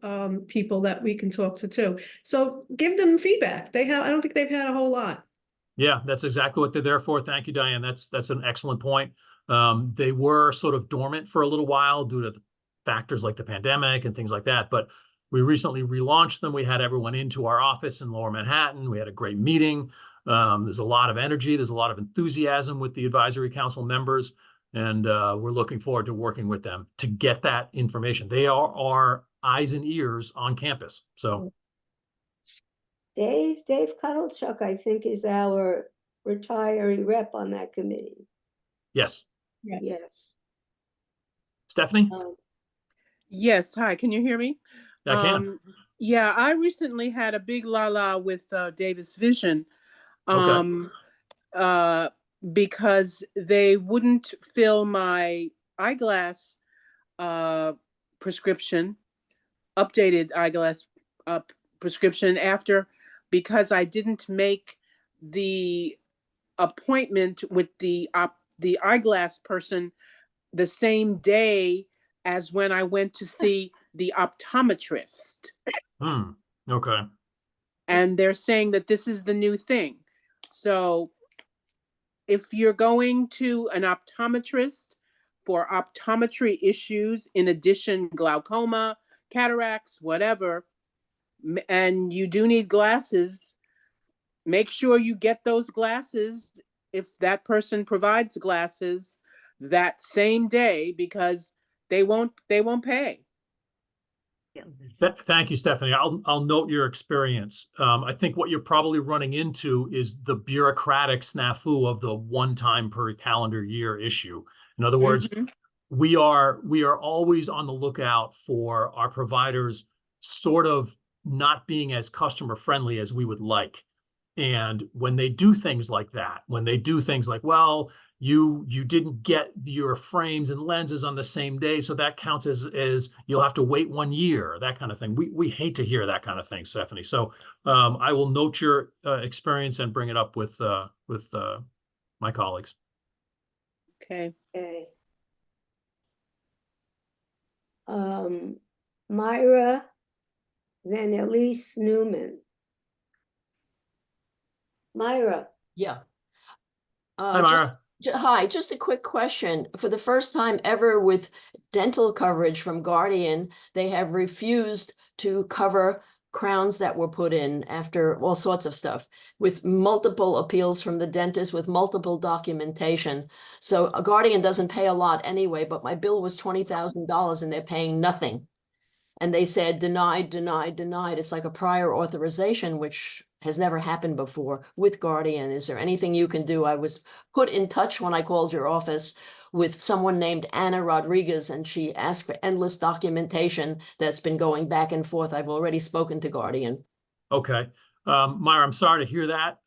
Speaker 21: people that we can talk to too. So give them feedback. I don't think they've had a whole lot.
Speaker 23: Yeah, that's exactly what they're there for. Thank you, Diane. That's an excellent point. They were sort of dormant for a little while due to factors like the pandemic and things like that, but we recently relaunched them. We had everyone into our office in Lower Manhattan. We had a great meeting. There's a lot of energy. There's a lot of enthusiasm with the advisory council members, and we're looking forward to working with them to get that information. They are our eyes and ears on campus. So
Speaker 1: Dave Cuddlechuk, I think, is our retiree rep on that committee.
Speaker 23: yes.
Speaker 1: Yes.
Speaker 23: Stephanie?
Speaker 18: Yes, hi, can you hear me?
Speaker 23: I can.
Speaker 18: Yeah, I recently had a big la-la with Davis Vision. Because they wouldn't fill my eyeglass prescription, updated eyeglass prescription because I didn't make the appointment with the eyeglass person the same day as when I went to see the optometrist.
Speaker 23: Okay.
Speaker 18: And they're saying that this is the new thing. So if you're going to an optometrist for optometry issues, in addition, glaucoma, cataracts, whatever, and you do need glasses, make sure you get those glasses, if that person provides glasses, that same day, because they won't pay.
Speaker 23: Thank you, Stephanie. I'll note your experience. I think what you're probably running into is the bureaucratic snafu of the one time per calendar year issue. In other words, we are always on the lookout for our providers sort of not being as customer friendly as we would like. And when they do things like that, when they do things like, well, you didn't get your frames and lenses on the same day, so that counts as you'll have to wait 1 year, that kind of thing. We hate to hear that kind of thing, Stephanie. So I will note your experience and bring it up with my colleagues.
Speaker 18: Okay.
Speaker 1: Myra, then Elise Newman. Myra.
Speaker 6: Yeah.
Speaker 23: Hi, Myra.
Speaker 6: Hi, just a quick question. For the first time ever with dental coverage from Guardian, they have refused to cover crowns that were put in after all sorts of stuff, with multiple appeals from the dentist, with multiple documentation. So Guardian doesn't pay a lot anyway, but my bill was $20,000 and they're paying nothing. And they said, denied, denied, denied. It's like a prior authorization, which has never happened before with Guardian. Is there anything you can do? I was put in touch when I called your office with someone named Anna Rodriguez, and she asked for endless documentation that's been going back and forth. I've already spoken to Guardian.
Speaker 23: Okay. Myra, I'm sorry to hear that.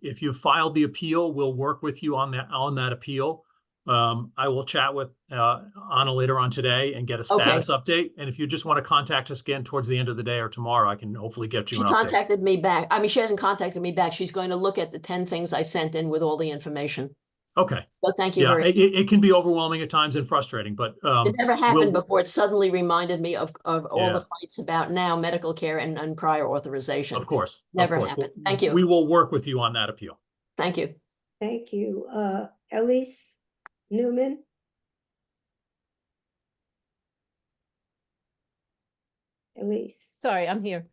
Speaker 23: If you filed the appeal, we'll work with you on that appeal. I will chat with Anna later on today and get a status update. And if you just want to contact us again towards the end of the day or tomorrow, I can hopefully get you an update.
Speaker 6: She contacted me back. I mean, she hasn't contacted me back. She's going to look at the 10 things I sent in with all the information.
Speaker 23: Okay.
Speaker 6: So thank you
Speaker 23: Yeah,
Speaker 6: very much.
Speaker 23: it can be overwhelming at times and frustrating, but
Speaker 6: it never happened before. It suddenly reminded me of all the fights about now medical care and prior authorization.
Speaker 23: Of course.
Speaker 6: Never happened. Thank you.
Speaker 23: We will work with you on that appeal.
Speaker 6: Thank you.
Speaker 1: Thank you. Elise Newman. Elise.
Speaker 7: Sorry, I'm here.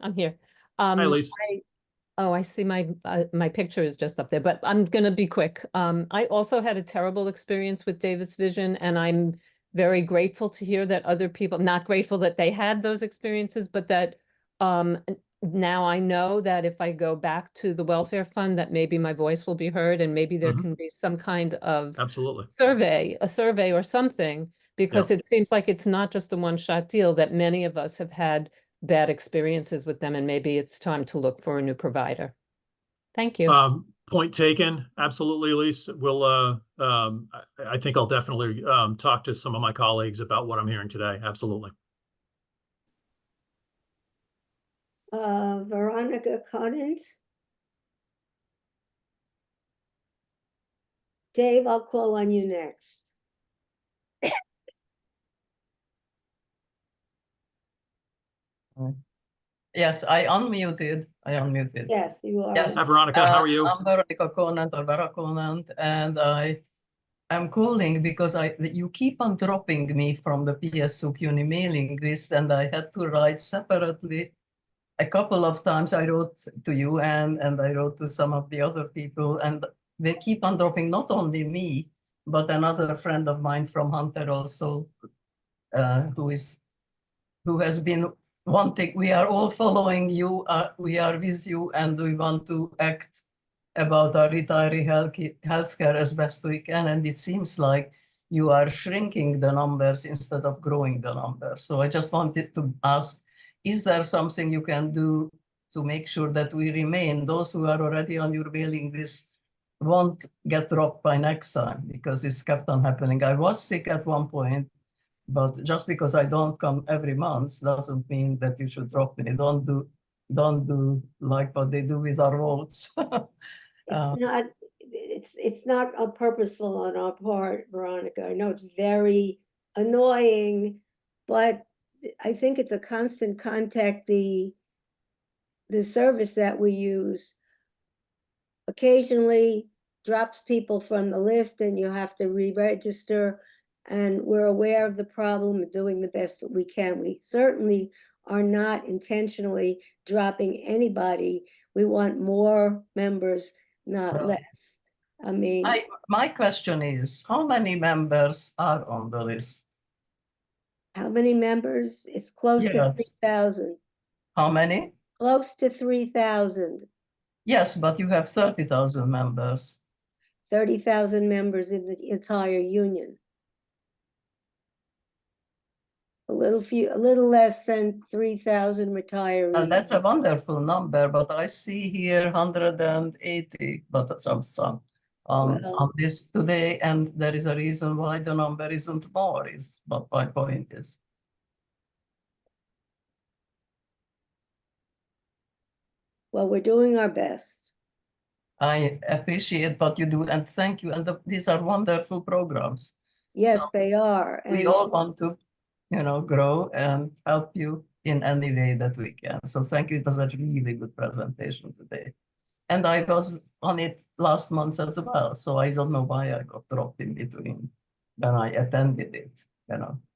Speaker 23: Hi, Elise.
Speaker 7: I see my picture is just up there, but I'm gonna be quick. I also had a terrible experience with Davis Vision, and I'm very grateful to hear that other people, not grateful that they had those experiences, but that now I know that if I go back to the welfare fund, that maybe my voice will be heard, and maybe there can be some kind of survey or something, because it seems like it's not just a one-shot deal, that many of us have had bad experiences with them, and maybe it's time to look for a new provider. Thank you.
Speaker 23: Point taken. Absolutely, Elise. We'll, I think I'll definitely talk to some of my colleagues about what I'm hearing today. Absolutely.
Speaker 1: Veronica Conant. Dave, I'll call on you next.
Speaker 2: Yes, I unmuted.
Speaker 1: Yes, you are.
Speaker 2: Yes.
Speaker 23: Hi, Veronica. How are you?
Speaker 2: I'm Veronica Conant or Vera Conant, and I am calling because you keep on dropping me from the PSC CUNY mailing list, and I had to write separately. A couple of times I wrote to you and I wrote to some of the other people, and they keep on dropping not only me, but another friend of mine from Hunter also, who has been wanting. We are all following you. We are with you, and we want to act about our retiree healthcare as best we can. And it seems like you are shrinking the numbers instead of growing the numbers. So I just wanted to ask, is there something you can do to make sure that we remain, those who are already on your mailing list won't get dropped by next time, because it's kept on happening. I was sick at one point, but just because I don't come every month doesn't mean that you should drop me. Don't do like what they do with our votes.
Speaker 1: It's not purposeful on our part, Veronica. I know it's very annoying, but I think it's a constant contact. The service that we use occasionally drops people from the list, and you have to re-register. And we're aware of the problem and doing the best that we can. We certainly are not intentionally dropping anybody. We want more members, not less. I mean,
Speaker 2: my question is, how many members are on the list?
Speaker 1: how many members? It's close to
Speaker 2: Yes.
Speaker 1: 3,000.
Speaker 2: How many?
Speaker 1: Close to 3,000.
Speaker 2: Yes, but you have 30,000 members.
Speaker 1: 30,000 members in the entire union. A little less than 3,000 retirees.
Speaker 2: That's a wonderful number, but I see here 180, but that's some on this today, and there is a reason why the number isn't more, is what my point is.
Speaker 1: Well, we're doing our best.
Speaker 2: I appreciate what you do, and thank you. And these are wonderful programs.
Speaker 1: Yes,
Speaker 2: So
Speaker 1: they are.
Speaker 2: we all want to, grow and help you in any way that we can. So thank you. It was a really good presentation today. And I was on it last month as well. So I don't know why I got dropped in between when I attended it.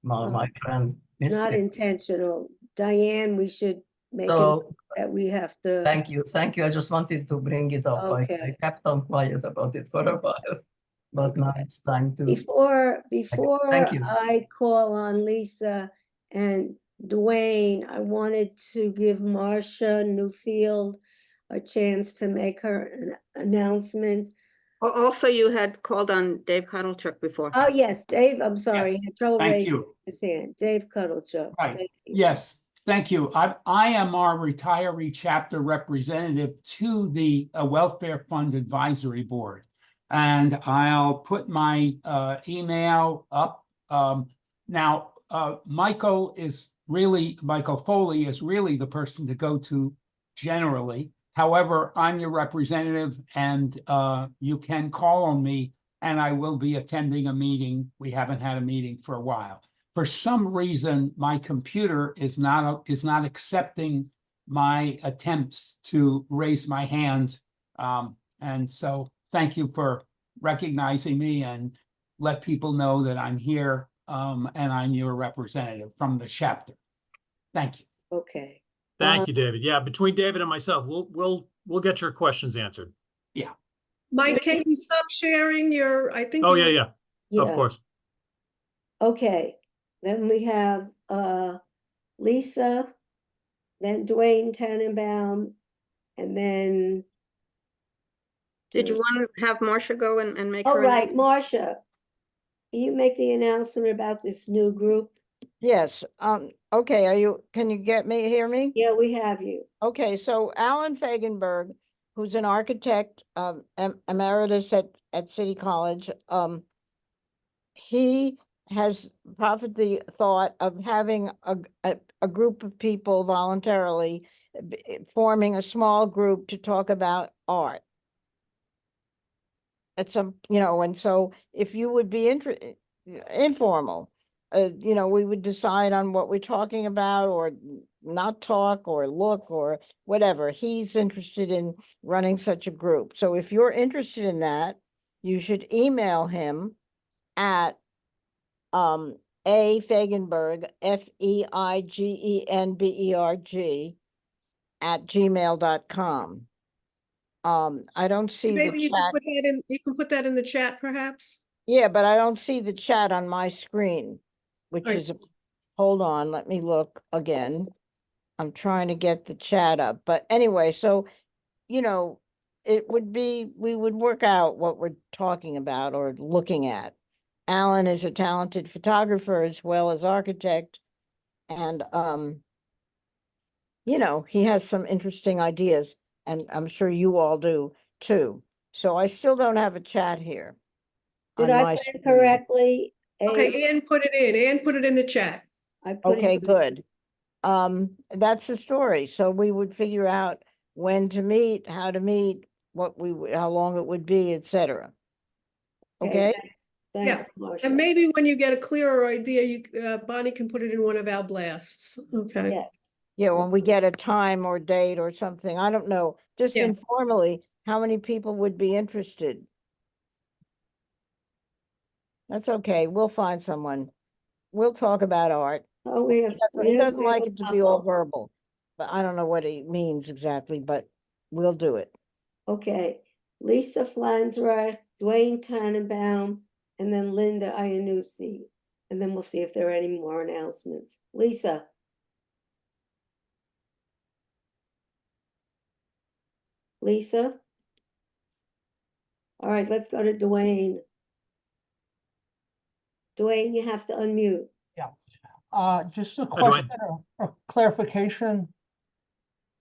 Speaker 2: My friend missed
Speaker 1: Not
Speaker 2: it.
Speaker 1: intentional. Diane, we should make
Speaker 2: So
Speaker 1: it that we have to.
Speaker 2: thank you. I just wanted to bring it up.
Speaker 1: Okay.
Speaker 2: I kept on quiet about it for a while, but now it's time to.
Speaker 1: Before
Speaker 2: Thank you.
Speaker 1: I call on Lisa and Dwayne, I wanted to give Marcia Newfield a chance to make her announcement.
Speaker 12: Also, you had called on Dave Kotelchuk before.
Speaker 1: Oh, yes, Dave, I'm sorry.
Speaker 14: Yes,
Speaker 1: I had trouble
Speaker 14: thank
Speaker 1: raising
Speaker 14: you.
Speaker 1: his hand. Dave Kotelchuk.
Speaker 14: Right.
Speaker 1: Thank you.
Speaker 14: Yes, thank you. I am our retiree chapter representative to the Welfare Fund Advisory Board. And I'll put my email up. Now, Michael Foley is really the person to go to generally. However, I'm your representative, and you can call on me, and I will be attending a meeting. We haven't had a meeting for a while. For some reason, my computer is not accepting my attempts to raise my hand. And so thank you for recognizing me, and let people know that I'm here, and I'm your representative from the chapter. Thank you.
Speaker 1: Okay.
Speaker 23: Thank you, David. Yeah, between David and myself, we'll get your questions answered.
Speaker 14: Yeah.
Speaker 21: Mike, can you stop sharing your, I think.
Speaker 23: Oh,
Speaker 21: you-
Speaker 23: yeah. Of course.
Speaker 1: Okay, then we have Lisa, then Dwayne Tannenbaum, and then.
Speaker 12: Did you want to have Marcia go and make
Speaker 1: Oh,
Speaker 12: her?
Speaker 1: right, Marcia. Can you make the announcement about this new group?
Speaker 16: Yes, okay, can you hear me?
Speaker 1: Yeah, we have you.
Speaker 16: Okay, so Alan Fagenberg who's an architect, emeritus at City College. He has proffered the thought of having a group of people voluntarily forming a small group to talk about art. At some, and so if you would be informal, we would decide on what we're talking about, or not talk, or look, or whatever. He's interested in running such a group. So if you're interested in that, you should email him at A. Feigenberg, Feigenberg @gmail.com. I don't see the
Speaker 21: Maybe you can
Speaker 16: chat.
Speaker 21: put that in, you can put that in the chat perhaps?
Speaker 16: Yeah, but I don't see the chat on my screen, which
Speaker 21: Right.
Speaker 16: is, hold on, let me look again. I'm trying to get the chat up, but anyway, so, it would be, we would work out what we're talking about or looking at. Alan is a talented photographer as well as architect, and, he has some interesting ideas, and I'm sure you all do too. So I still don't have a chat here.
Speaker 1: Did
Speaker 16: on
Speaker 1: I
Speaker 16: my
Speaker 1: put it
Speaker 16: screen.
Speaker 1: correctly?
Speaker 21: Okay, Ann put it in. Ann put it in the chat.
Speaker 1: I put
Speaker 16: Okay,
Speaker 1: it.
Speaker 16: good. That's the story. So we would figure out when to meet, how to meet, how long it would be, etc. Okay?
Speaker 21: Yeah,
Speaker 1: Thanks, Marcia.
Speaker 21: and maybe when you get a clearer idea, Bonnie can put it in one of our blasts. Okay.
Speaker 1: Yes.
Speaker 16: Yeah, when we get a time or date or something, I don't know, just
Speaker 21: Yeah.
Speaker 16: informally, how many people would be interested? That's okay. We'll find someone. We'll talk about art.
Speaker 1: Oh, we have.
Speaker 16: He doesn't
Speaker 1: we have
Speaker 16: like
Speaker 1: a
Speaker 16: it to be all
Speaker 1: couple.
Speaker 16: verbal, but I don't know what he means exactly, but we'll do it.
Speaker 1: Okay, Lisa Flansreich, Dwayne Tannenbaum, and then Linda Iannuzzi. And then we'll see if there are any more announcements. Lisa. Lisa? All right, let's go to Dwayne. Dwayne, you have to unmute.
Speaker 8: Yeah. Just a
Speaker 23: Dwayne.
Speaker 8: question or clarification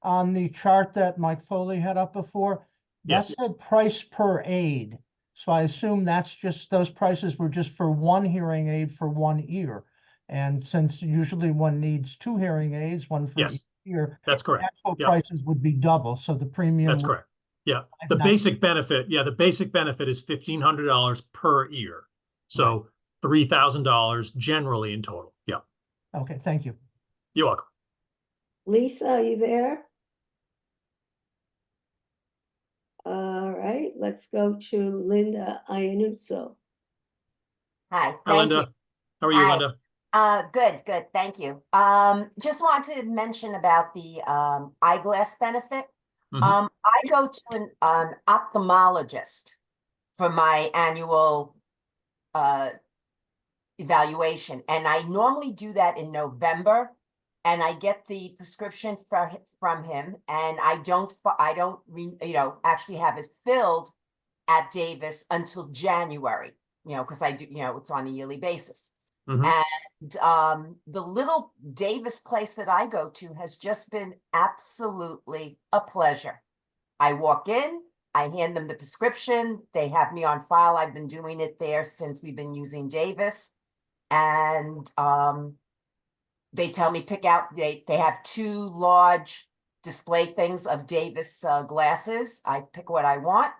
Speaker 8: on the chart that Mike Foley had up before. That
Speaker 23: Yes.
Speaker 8: said price per aid. So I assume that's just, those prices were just for one hearing aid for one ear. And since usually one needs two hearing aids, one for
Speaker 23: Yes.
Speaker 8: each ear,
Speaker 23: That's correct.
Speaker 8: actual
Speaker 23: Yeah.
Speaker 8: prices would be double. So the premium.
Speaker 23: That's
Speaker 8: would-
Speaker 23: correct. Yeah.
Speaker 8: I've
Speaker 23: The
Speaker 8: not-
Speaker 23: basic benefit, the basic benefit is $1,500 per ear. So $3,000 generally in total. Yeah.
Speaker 8: Okay, thank you.
Speaker 23: You're welcome.
Speaker 1: Lisa, are you there? All right, let's go to Linda Iannuzzo.
Speaker 9: Hi,
Speaker 23: Hi,
Speaker 9: thank you.
Speaker 23: Linda. How are you,
Speaker 9: Hi.
Speaker 23: Linda?
Speaker 9: Good, thank you. Just want to mention about the eyeglass benefit.
Speaker 23: Mhm.
Speaker 9: I go to an ophthalmologist for my annual evaluation, and I normally do that in November, and I get the prescription from him, and I don't actually have it filled at Davis until January, because I do, it's on a yearly basis.
Speaker 23: Mhm.
Speaker 9: And the little Davis place that I go to has just been absolutely a pleasure. I walk in, I hand them the prescription, they have me on file. I've been doing it there since we've been using Davis. And they tell me pick out, they have two large display things of Davis glasses. I pick what I want.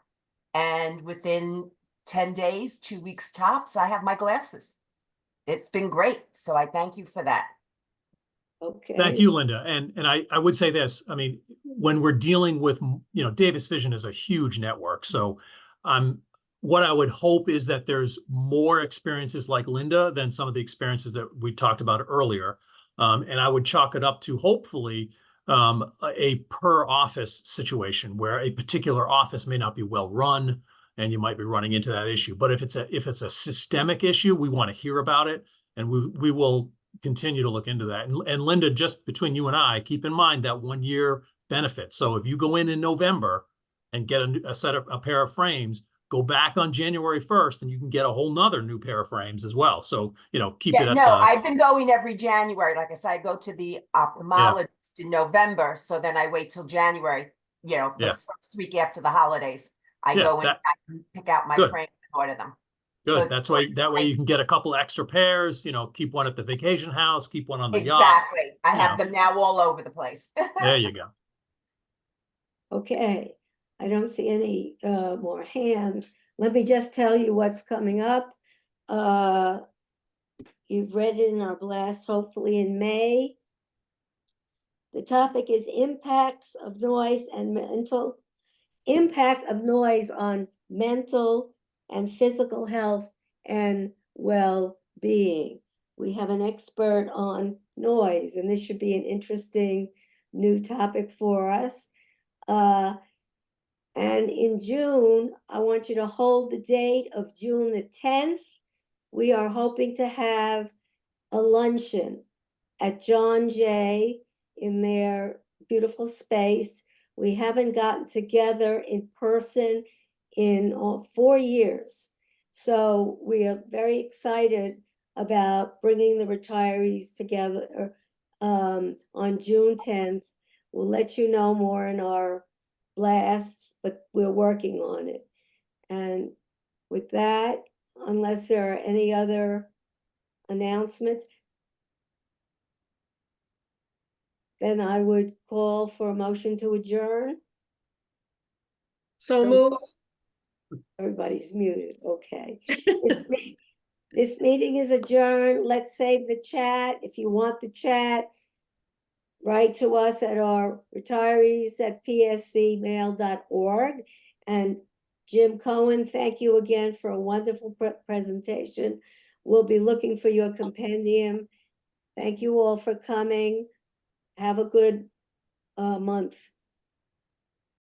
Speaker 9: And within 10 days, 2 weeks tops, I have my glasses. It's been great. So I thank you for that.
Speaker 1: Okay.
Speaker 23: Thank you, Linda. And I would say this, I mean, when we're dealing with, Davis Vision is a huge network. So what I would hope is that there's more experiences like Linda than some of the experiences that we talked about earlier. And I would chalk it up to hopefully a per office situation where a particular office may not be well run and you might be running into that issue. But if it's a systemic issue, we want to hear about it, and we will continue to look into that. And Linda, just between you and I, keep in mind that 1 year benefit. So if you go in November and get a pair of frames, go back on January 1st and you can get a whole nother new pair of frames as well. So, keep it at
Speaker 9: no, I've been going every January. Like I said, I go to the ophthalmologist in November. So then I wait till January. you know, the
Speaker 23: Yeah.
Speaker 9: first week after the holidays. I
Speaker 23: Yeah,
Speaker 9: go in,
Speaker 23: that-
Speaker 9: I pick out my
Speaker 23: Good.
Speaker 9: frames and order them. So
Speaker 23: Good.
Speaker 9: it's
Speaker 23: That way you can get a couple extra pairs, you know, keep one at the vacation house, keep one on the yacht.
Speaker 9: exactly. I
Speaker 23: you
Speaker 9: have
Speaker 23: know.
Speaker 9: them now all over the place.
Speaker 23: There you go.
Speaker 1: Okay, I don't see any more hands. Let me just tell you what's coming up. You've read it in our blast, hopefully in May. The topic is impacts of noise and impact of noise on mental and physical health and well-being. We have an expert on noise, and this should be an interesting new topic for us. And in June, I want you to hold the date of June the 10th. We are hoping to have a luncheon at John Jay in their beautiful space. We haven't gotten together in person in 4 years. So we are very excited about bringing the retirees together on June 10th. We'll let you know more in our blasts, but we're working on it. And with that, unless there are any other announcements, then I would call for a motion to adjourn.
Speaker 21: So moved.
Speaker 1: Everybody's muted, okay. This meeting is adjourned. Let's save the chat. If you want the chat, write to us at our retirees@pscmail.org. And Jim Cohen, thank you again for a wonderful presentation. We'll be looking for your compendium. Thank you all for coming. Have a good month.